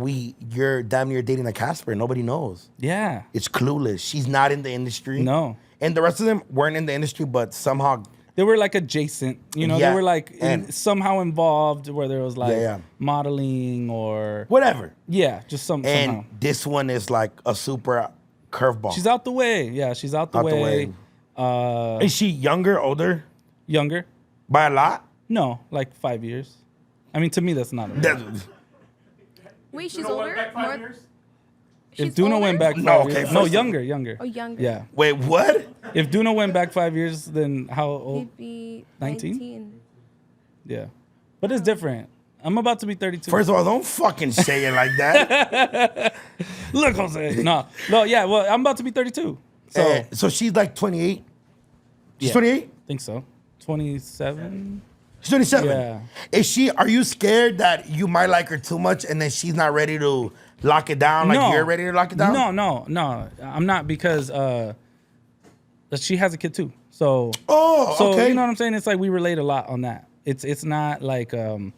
you're damn near dating a Casper. Nobody knows. Yeah. It's clueless. She's not in the industry. No. And the rest of them weren't in the industry, but somehow They were like adjacent, you know. Yeah, They were like and- somehow involved, where there was like Yeah. modeling or whatever. yeah, just And somehow. this one is like a super curveball. She's out the way. Yeah, she's out the way. Is she younger, older? Younger? By a lot? No, like 5 years. I mean, to me, that's not. Wait, she's older? More, If she's Duno older? went back 5 No, okay, years, no, first- younger. Oh, younger. Yeah. Wait, what? If Duno went back 5 years, then how old? He'd be 19? 19. Yeah, but it's different. I'm about to be 32. First of all, don't fucking say it like that. Look, Jose. No, yeah. Well, I'm about to be 32. So So she's like 28. She's Yeah. 28? I think so. 27. She's 27. Yeah. Are you scared that you might like her too much and then she's not ready to lock it down like you're ready to lock it down? No. I'm not because she has a kid too. So Oh, okay. you know what I'm saying? It's like we relate a lot on that. It's not like I'm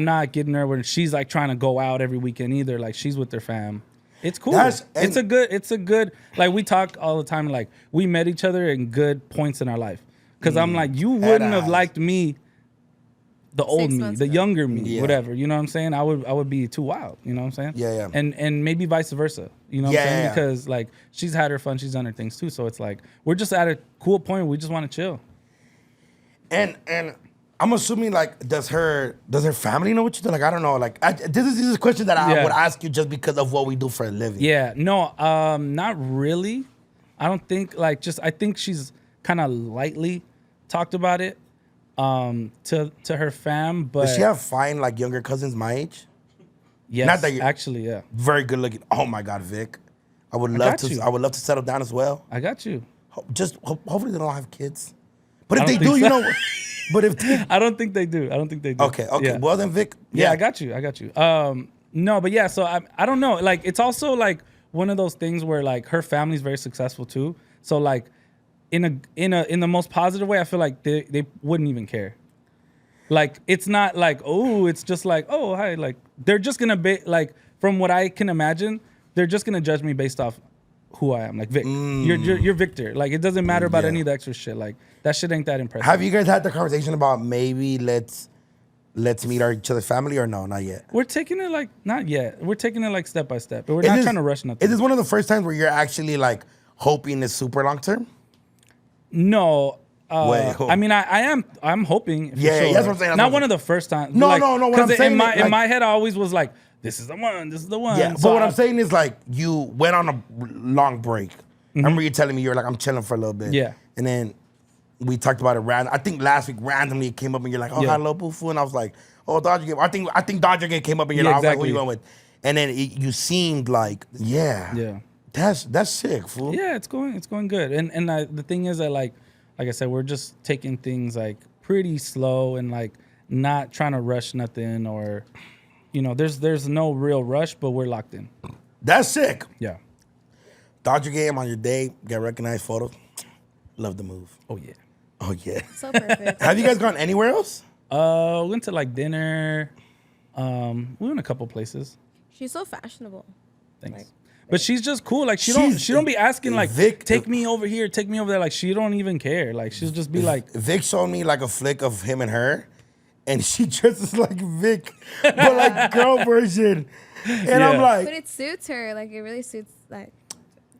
not getting her when she's like trying to go out every weekend either. Like she's with their fam. It's cool. It's a good like we talk all the time. Like we met each other in good points in our life. Cause I'm like, you wouldn't have liked me, the old 6 me, months the ago. younger me, Yeah. whatever. You know what I'm saying? I would be too wild. You know what I'm saying? Yeah. And maybe vice versa. You know what I'm saying? Because like she's had her fun, she's done her things too. So it's like we're just at a cool point where we just want to chill. And I'm assuming like does her family know what you do? Like I don't know. Like this is a question that I Yeah. would ask you just because of what we do for a living. Yeah, no, not really. I don't think like I think she's kind of lightly talked about it to her fam, but Does she have fine like younger cousins my age? yes, Not that actually, yeah. Very good looking. Oh my God, Vic. I would love to. I would love to settle down as well. I got you. Hopefully they don't have kids. But if I they don't do, think you so. know. But if they, I don't think they do. Okay. Yeah. Well then, Vic. Yeah, I got you. No, but yeah, so I don't know. Like it's also like one of those things where like her family's very successful too. So like in the most positive way, I feel like they wouldn't even care. Like it's not like, oh, it's just like, oh, hi, like they're just gonna be like, from what I can imagine, they're just gonna judge me based off who I am. Like Vic, you're Victor. Like it doesn't matter about any of the extra shit. Like that shit ain't that impressive. Have you guys had the conversation about maybe let's meet each other's family or no, not yet? We're taking it like not yet. We're taking it like step by step, but we're not trying to rush nothing. Is this one of the first times where you're actually like hoping it's super long term? No. I mean, I'm hoping. Yeah, sure. that's what I'm saying. Not one of the first times. No. What I'm saying in my head, I always was like, this is the one. This is the one. Yeah, so but what I'm saying is like you went on a long break. I remember you telling me you were like, I'm chilling for a little bit. Yeah. And then we talked about it I think last week randomly it came up and you're like, oh, hi, little boo-foo. And I was like, oh, Dodger game. I think Dodger game came up and you're like, I was like, who you going with? And then you seemed like, yeah. That's sick, fool. Yeah, it's going good. And the thing is that like I said, we're just taking things like pretty slow and like not trying to rush nothing or, you know, there's no real rush, but we're locked in. That's sick. Yeah. Dodger game on your day, get recognized photos. Love the move. Oh yeah. Oh yeah. So perfect. Have you guys gone anywhere else? We went to like dinner. We went a couple places. She's so fashionable. Thanks. Like, but she's just cool. Like she don't be asking like, Vic, take me over here, take me over there. Like she don't even care. Like she'll just be like, Vic showed me like a flick of him and her, and she dresses like Vic, but like girl version. And I'm like, but it suits her. Like it really suits. Like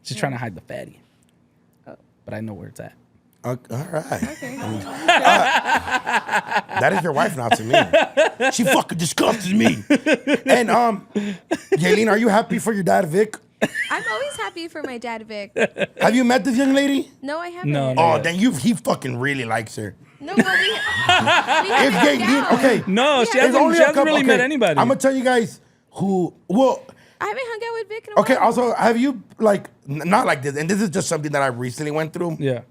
she's trying to hide the fatty. Oh. But I know where it's at. all right. Okay. That is your wife now to me. She fucking disgusts me. And Yaelin, are you happy for your dad, Vic? I'm always happy for my dad, Vic. Have you met this young lady? No, I haven't. No. Oh, then he fucking really likes her. No, but we haven't hung out. Okay. No, she It's only hasn't a couple- really met anybody. I'm gonna tell you guys who. Well, I haven't hung out with Vic in a okay. while. Also, have you like not like this? And this is just something that I recently went through. Yeah.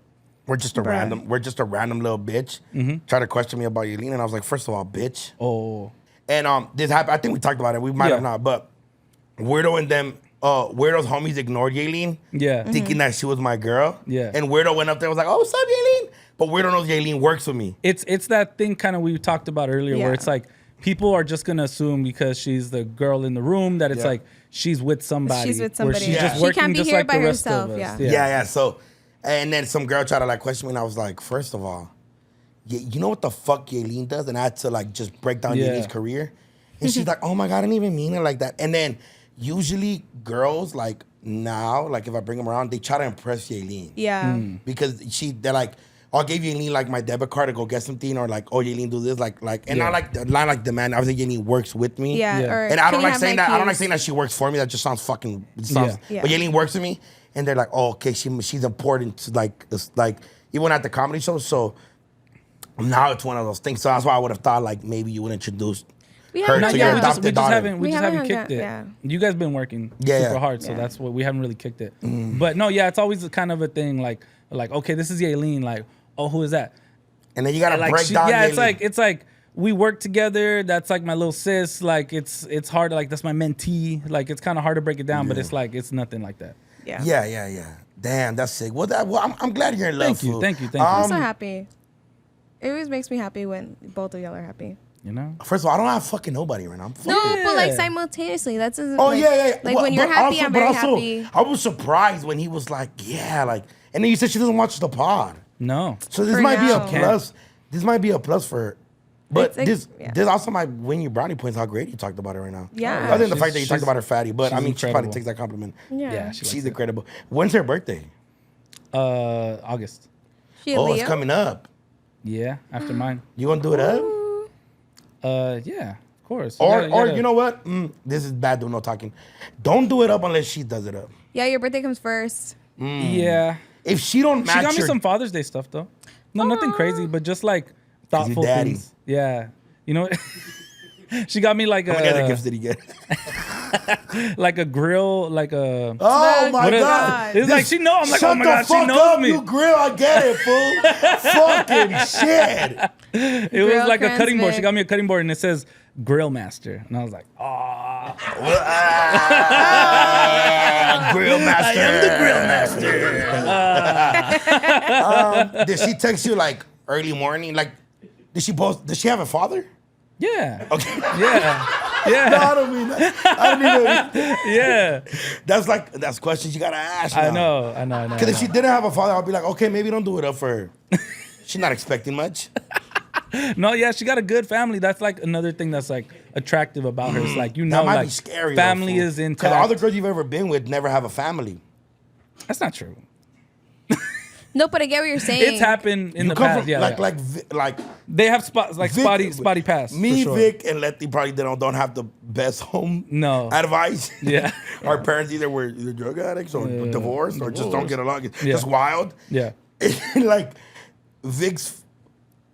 We're just a random little bitch. Try to question me about Yaelin, and I was like, first of all, bitch. Oh. And this happened. I think we talked about it. We might have not, but Weirdo and them. Weirdo's homies ignored Yaelin, thinking that she was my girl. Yeah. And Weirdo went up there and was like, oh, what's up, Yaelin? But Weirdo knows Yaelin works with me. It's that thing kind of we talked about earlier where it's like people are just gonna assume because she's the girl in the room that it's like she's with somebody. She's with somebody. Where she's just She working can't be just here like by the rest herself, of us. yeah. So, and then some girl tried to like question me, and I was like, first of all, you know what the fuck Yaelin does? And I had to like just break down Yaelin's career. And she's like, oh my God, I didn't even mean it like that. And then usually girls like now, like if I bring them around, they try to impress Yaelin. Yeah. Because they're like, I'll give Yaelin like my debit card to go get something, or like, oh, Yaelin do this, and not like not like demand. I was like, Yaelin works with me. Yeah. Or And I don't can you like have saying my that. I don't like keys? saying that she works for me. That just sounds fucking. But Yaelin works with me, and they're like, oh, okay, she's important to like even at the comedy show. So now it's one of those things. So that's why I would have thought like maybe you would introduce her to your adopted daughter. We just haven't kicked hung out, it. yeah. You guys been working super hard, so that's what we haven't really kicked it. But no, it's always kind of a thing like okay, this is Yaelin, like, oh, who is that? And then you gotta like break down. Yeah, Yaelin. it's like we work together. That's like my little sis. Like it's hard. Like that's my mentee. Like it's kind of hard to break it down, but it's like it's nothing like that. Yeah. Damn, that's sick. Well, I'm glad you're in love. Thank you. I'm so happy. It always makes me happy when both of y'all are happy. You know. First of all, I don't have fucking nobody right now. No, but like simultaneously, that's yeah. Like Well, when you're but happy, also- I'm but very also, happy. I was surprised when he was like, and then you said she doesn't watch the pod. No. So this For might be a now. plus. This might be a plus for her. But It's this also might win you brownie points how great you talked about her right now. Yeah. Other than the She's- fact that you talked about her fatty, but I mean, she probably incredible. takes that compliment. Yeah. She's incredible. When's her birthday? August. She a Oh, Leo? it's coming up. Yeah, after mine. You gonna do it up? Yeah, of course. Or you know what? This is bad. Do no talking. Don't do it up unless she does it up. Yeah, your birthday comes first. Yeah. If she don't match She got me your- some Father's Day stuff though. No, nothing crazy, but just like thoughtful daddy. things. Yeah. You know, she got me like How many other gifts did he get? like a grill, like a. Oh my What is- God! It's like she know. I'm like, Shut oh my the God, she fuck knows up, me. you grill. I get it, fool. Fucking shit. It was Grill like a cutting board. She Vic. got me a cutting board and it says Grill Master, and I was like, oh. Grill master. I am the grill master. Did she text you like early morning? Like, did she have a father? Yeah. Okay. Yeah. No, Yeah. I don't mean that. I don't even. Yeah. That's questions you gotta ask. I now. know. Because if she didn't have a father, I'll be like, okay, maybe don't do it up for her. She's not expecting much. No, yeah, she got a good family. That's like another thing that's like attractive about her. It's like, you know, That might like be scary. family is Because intact. all the girls you've ever been with never have a family. That's not true. No, but I get what you're saying. It's happened in You the come past. from Yeah, like yeah. like They have spots like Vic- spotty pass. me, for sure. Vic, and Letty probably don't have the best home No. advice. Yeah. Our parents either were either drug addicts or divorced or just don't get along. It's Yeah. just wild. Yeah. Like Vic's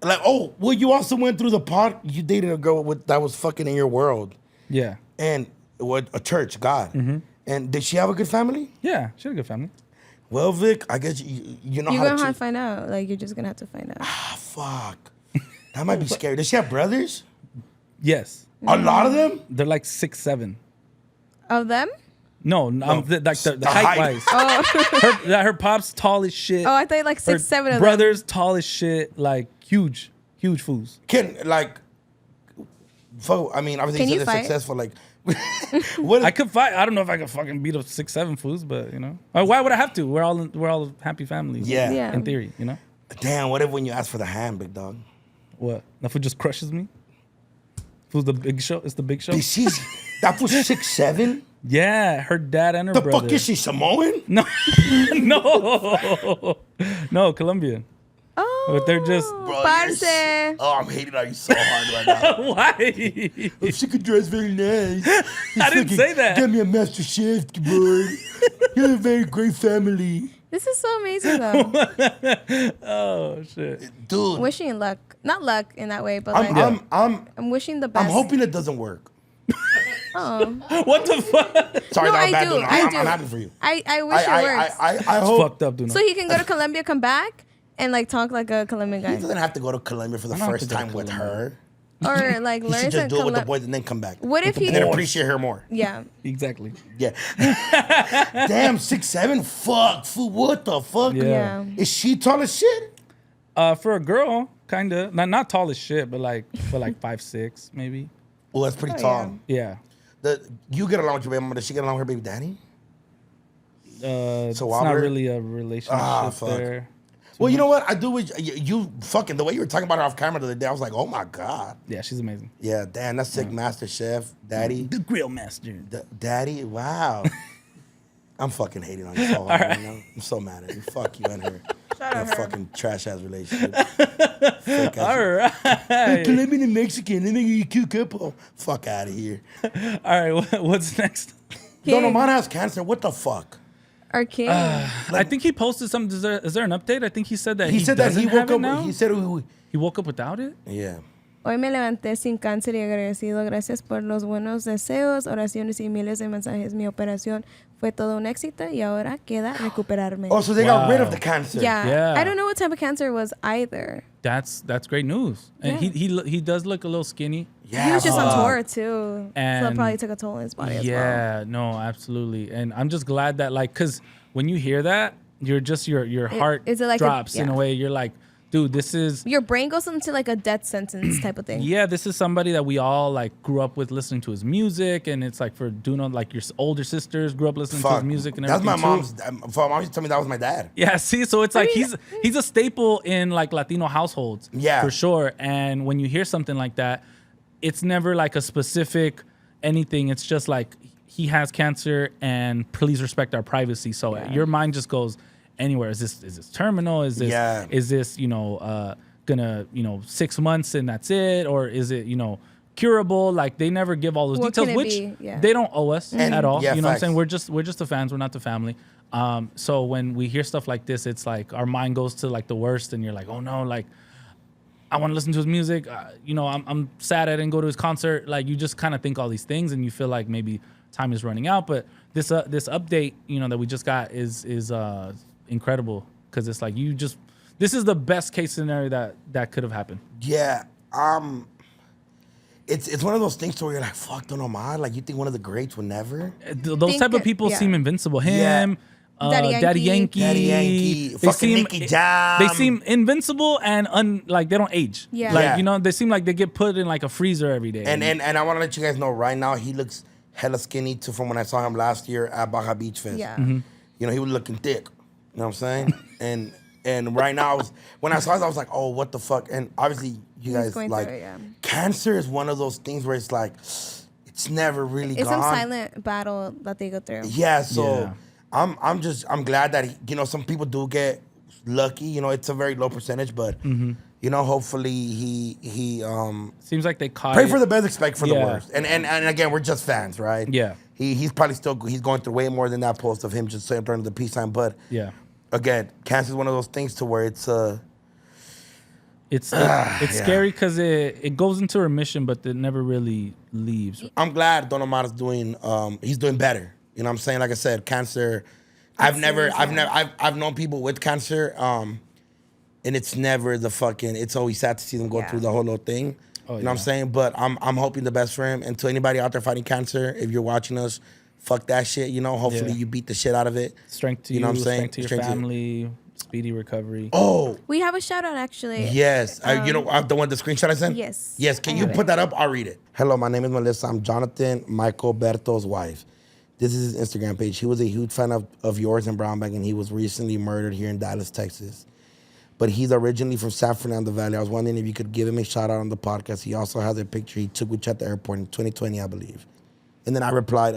like, oh, well, you also went through the pot. You dated a girl that was fucking in your world. Yeah. And what a church, God. Mm-hmm. And did she have a good family? Yeah. She had a good family. Well, Vic, I guess you know You're how gonna to have to find out. Like, you're just gonna have to find out. fuck. That might be scary. Does she have brothers? Yes. A lot of them? They're like 6'7". Of them? No, like the the height height. wise. Oh, Her pop's tall as shit. oh, I thought like Her 6, 7 of them. brothers tall as shit. Like huge fools. Can like, I mean, obviously Can you you said they're fight? successful. Like, what? I could fight. I don't know if I could fucking beat up 6'7" fools, but you know, why would I have to? We're all happy families. Yeah. Yeah. In theory, you know. Damn. What if when you ask for the hand, big dog? What? That fool just crushes me. Fool's the big show. It's the big show. She's that was 6'7". Yeah, her dad and her The brother. fuck is she, Samoan? No, no, Colombian. Oh, But they're just- parce. Oh, I'm hating on you so hard right now. Why? If she could dress very nice. I didn't say that. Get me a master chef, boy. You have a very great family. This is so amazing, though. Oh shit. Dude, Wishing you luck. Not luck in that way, but like, I'm wishing the best. hoping it doesn't work. Oh. What the fuck? Sorry, No, that was I bad, do, dude. I I'm do. happy for you. I wish it works. I hope. Fucked up, dude. So he can go to Colombia, come back, and like talk like a Colombian He guy. doesn't have to go to Colombia for the I don't have first to go to time with Colombia. her. Or like He learn should just to do it with the Colom- boys and then come back. What if he? And then appreciate her more. Yeah. Exactly. Yeah. Damn, 6'7". Fuck, fool. What the fuck? Yeah. Yeah. Is she tall as shit? For a girl, kinda. Not tall as shit, but like 5'6", maybe. Well, that's pretty Oh, tall. Yeah. You get along with your baby mama. Does she get along with her baby daddy? It's not Robert? really a relationship fuck. there. Well, you know what? I do with you fucking the way you were talking about her off camera the other day. I was like, oh my God. Yeah, she's amazing. Yeah, damn, that's sick. Master Chef, Daddy. The grill master. Daddy, wow. I'm fucking hating on you so hard right now. I'm so mad at you. Fuck you and her. That fucking trash ass relationship. All right. Colombian and Mexican, they make you a cute couple. Fuck out of here. All right. What's next? Don Omar has cancer. What the fuck? Our king. I think he posted something. Is there an update? I think he said that He said that he doesn't have woke it up. now. He said, He woke up without it. yeah. Hoy me levanté sin cáncer y agradecido. Gracias por los buenos deseos, oraciones y miles de mensajes. Mi operación fue todo un éxito y ahora queda recuperarme. Oh, so they got rid of Wow. the cancer. Yeah. Yeah. I don't know what type of cancer it was either. That's great news. And Yeah. he does look a little skinny. Yeah. He was just on fuck. tour too. So it And- probably took a toll on his body as well. Yeah, no, absolutely. And I'm just glad that cause when you hear that, you're just your heart is it like a- drops in a yeah. way. You're like, dude, this is Your brain goes into like a death sentence type of thing. yeah, this is somebody that we all like grew up with listening to his music, and it's like for DoKnow, like your older sisters grew up listening to his Fuck. music and That's everything. my too. mom's. My mom used to tell me that was my dad. Yeah, see, so it's like mean- he's a staple in like Latino households. Yeah. For sure. And when you hear something like that, it's never like a specific anything. It's just like he has cancer and please respect our privacy. So your mind just goes anywhere. Is this terminal? Is this Yeah. is this, gonna, 6 months and that's it? Or is it, curable? Like they never give all those What details, can it which be? Yeah. they don't owe us And- at all. yeah, You know what I'm facts. saying? We're just the fans, we're not the family. So when we hear stuff like this, it's like our mind goes to like the worst, and you're like, oh no, like I want to listen to his music. I'm sad I didn't go to his concert. Like you just kind of think all these things, and you feel like maybe time is running out. But this update, that we just got is incredible, because it's like this is the best case scenario that could have happened. Yeah. It's one of those things where you're like, fuck, don't know, man. Like, you think one of the greats would never? Those type of people seem invincible. Him, Daddy Yankee. Fucking Nicky Jam. They seem invincible and like they don't age. Yeah. Like, they seem like they get put in like a freezer every day. And I want to let you guys know right now, he looks hella skinny from when I saw him last year at Baja Beach Fest. Yeah. Mm-hmm. He was looking thick. You know what I'm saying? and right now, when I saw it, I was like, oh, what the fuck? And obviously, you guys, like, cancer is one of those things where it's like, it's never really gone. It's some silent battle that they go through. Yeah, so I'm glad that, some people do get lucky. It's a very low percentage, but, hopefully he seems like they caught pray it. for the best, expect for the worst. And again, we're just fans, right? Yeah. He's probably he's going through way more than that post of him just saying during the peace sign, but again, cancer is one of those things to where it's scary because it goes into remission, but it never really leaves. I'm glad Don Omar's he's doing better. You know what I'm saying? Like I said, cancer. I've known people with cancer, and it's never it's always sad to see them go through the whole little thing. You know what I'm saying? But I'm hoping the best for him. And to anybody out there fighting cancer, if you're watching us, fuck that shit. Hopefully you beat the shit out of it. Strength to you. Know what I'm saying? Strength to your family. Speedy recovery. Oh, we have a shout out actually. Yes, the screenshot I sent. Yes. Can you put that up? I'll read it. Hello, my name is Melissa. I'm Jonathan Michael Berto's wife. This is his Instagram page. He was a huge fan of yours and Brown Bag, and he was recently murdered here in Dallas, Texas. But he's originally from San Fernando Valley. I was wondering if you could give him a shout out on the podcast. He also has a picture he took with you at the airport in 2020, I believe. And then I replied,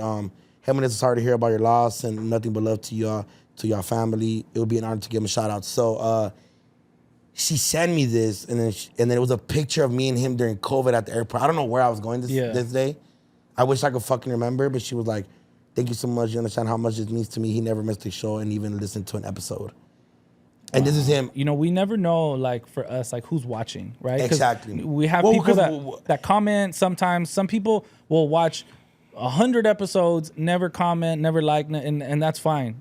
hey, Melissa, sorry to hear about your loss, and nothing but love to y'all. To your family. It would be an honor to give him a shout out. So she sent me this, and then it was a picture of me and him during COVID at the airport. I don't know where I was going this day. I wish I could fucking remember, but she was like, thank you so much. You understand how much it means to me. He never missed a show and even listened to an episode. And this is him. We never know, like, for us, like, who's watching, right? Exactly. We have people that comment sometimes. Some people will watch 100 episodes, never comment, never like, and that's fine,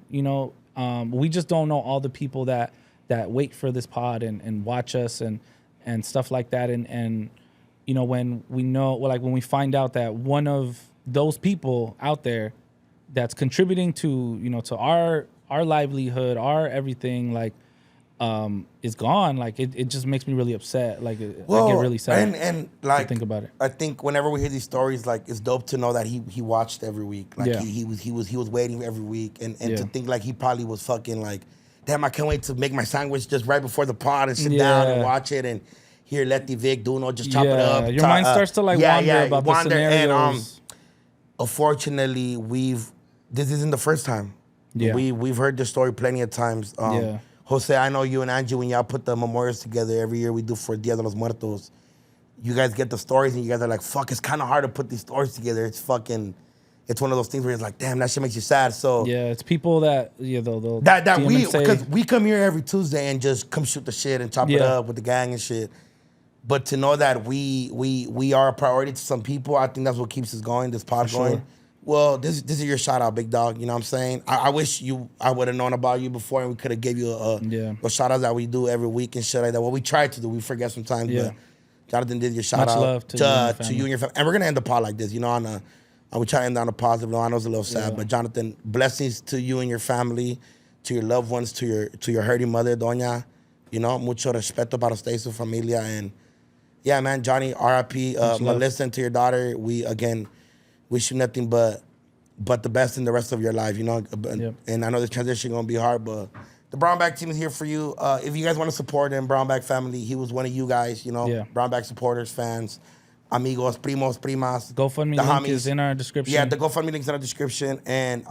we just don't know all the people that wait for this pod and watch us and stuff like that. And when we know, when we find out that one of those people out there that's contributing to, to our livelihood, our everything, like, is gone, like it just makes me really upset. Like, I get really sad and like, to think about it. I think whenever we hear these stories, like, it's dope to know that he watched every week. Like, he was waiting every week, and to think like he probably was fucking like, damn, I can't wait to make my sandwich just right before the pod and sit down and watch it and hear Letty, Vic, DoKnow just chop it up. Your mind starts to like wander about the scenarios. And unfortunately, this isn't the first time. We've heard this story plenty of times. Jose, I know you and Angie, when y'all put the memorials together every year we do for Dia de los Muertos, you guys get the stories and you guys are like, fuck, it's kind of hard to put these stories together. It's one of those things where it's like, damn, that shit makes you sad. So it's people that they'll because we come here every Tuesday and just come shoot the shit and chop it up with the gang and shit. But to know that we are a priority to some people, I think that's what keeps us going, this pod going. Well, this is your shout out, big dog. You know what I'm saying? I wish I would have known about you before and we could have gave you a shout out that we do every week and shit like that. What we try to do, we forget sometimes. But Jonathan did your shout out love to you and your family. And we're gonna end the pod like this, we try to end on a positive note. I know it's a little sad, but Jonathan, blessings to you and your family, to your loved ones, to your hurting mother, Doña. Mucho respeto para usted y su familia. And yeah, man, Johnny, R.I.P. Melissa, and to your daughter, we again wish you nothing but the best in the rest of your life, And I know the transition gonna be hard, but the Brown Bag team is here for you. If you guys want to support him, Brown Bag family, he was one of you guys, Brown Bag supporters, fans, amigos, primos, primas. GoFundMe link is in our description. Yeah, the GoFundMe link's in our description. And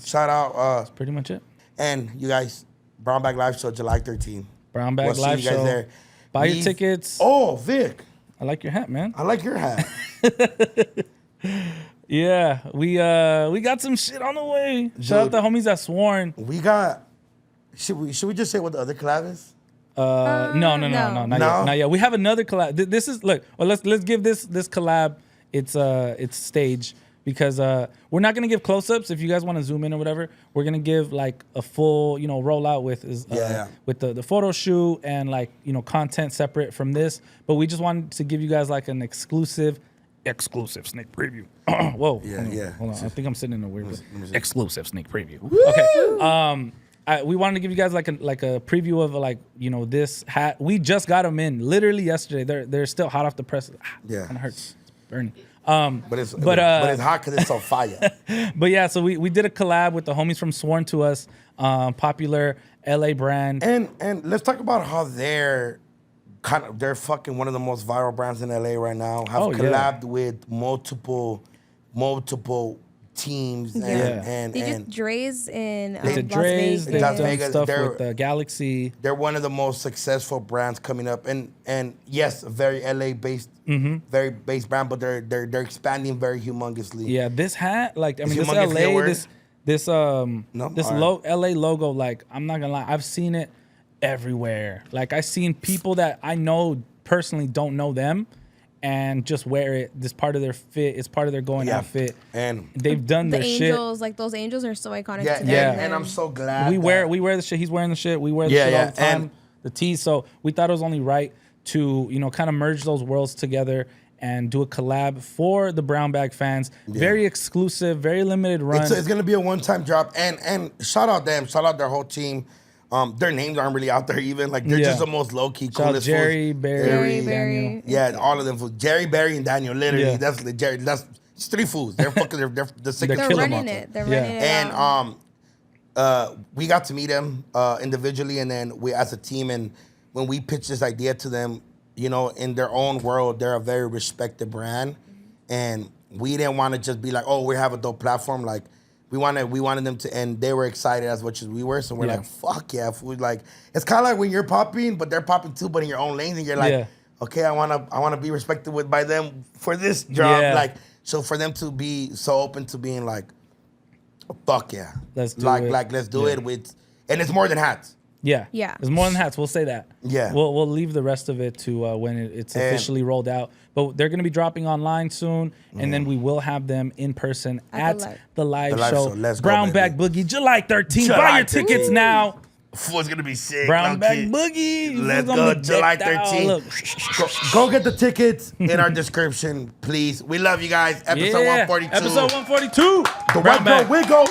shout out. That's pretty much it. And you guys, Brown Bag Live Show, July 13th. Brown Bag Live Show. There. Buy your tickets. Oh, Vic. I like your hat, man. I like your hat. Yeah, we got some shit on the way. Shout out the homies at Sworn. We got. Should we just say what the other collab is? No, not yet. We have another collab. This is look. Well, let's give this collab its stage because we're not gonna give close-ups. If you guys want to zoom in or whatever, we're gonna give like a full rollout with with the photo shoot and like content separate from this. But we just wanted to give you guys like an exclusive sneak preview. Whoa. Hold on. I think I'm sitting in a weird exclusive sneak preview. Okay. We wanted to give you guys like a preview of this hat. We just got them in literally yesterday. They're still hot off the press. Yeah. Kind of hurts. It's burning. But it's hot because it's on fire. But yeah, so we did a collab with the homies from Sworn to Us, popular LA brand. And let's talk about how they're fucking one of the most viral brands in LA right now. Have collabed with multiple teams and they just Dre's in Las Vegas. They've done stuff with Galaxy. They're one of the most successful brands coming up, and yes, a very LA based, very based brand, but they're expanding very humongously. Yeah, this hat, like I mean, this LA, LA logo, like I'm not gonna lie, I've seen it everywhere. Like I've seen people that I know personally don't know them. And just wear it. This part of their fit. It's part of their going outfit. And they've done their shit. The angels, like those angels, are so iconic. And I'm so glad we wear the shit. He's wearing the shit. We wear the shit all the time. The tees. So we thought it was only right to kind of merge those worlds together and do a collab for the Brown Bag fans. Yeah. Very exclusive, very limited run. It's gonna be a one-time drop. And shout out them. Shout out their whole team. Their names aren't really out there even. Like they're just the most low key, coolest. Jerry, Barry, Daniel. Yeah, all of them. Jerry, Barry, and Daniel. Literally, that's Jerry. That's it's three fools. They're fucking. They're sick. They're running it. They're running it. And we got to meet them individually, and then we as a team. And when we pitched this idea to them, in their own world, they're a very respected brand, and we didn't want to just be like, oh, we have a dope platform, like. We wanted them to, and they were excited as much as we were. So we're like, fuck yeah, food. Like it's kind of like when you're popping, but they're popping too, but in your own lanes, and you're like, okay, I wanna be respected by them for this job. Yeah. Like so for them to be so open to being like, fuck yeah, let's do it. Let's do it with, and it's more than hats. Yeah, it's more than hats. We'll say that. Yeah, we'll leave the rest of it to when it's officially rolled out. But they're going to be dropping online soon, and then we will have them in person at the live show. Let's Brown go, Bag Boogie, July 13th. Buy your tickets now. It's gonna be sick. Brown Bag Boogie. Let's go, July 13th. Go get the tickets in our description, please. We love you guys. Episode 142. Episode 142. The White Girl Wiggle.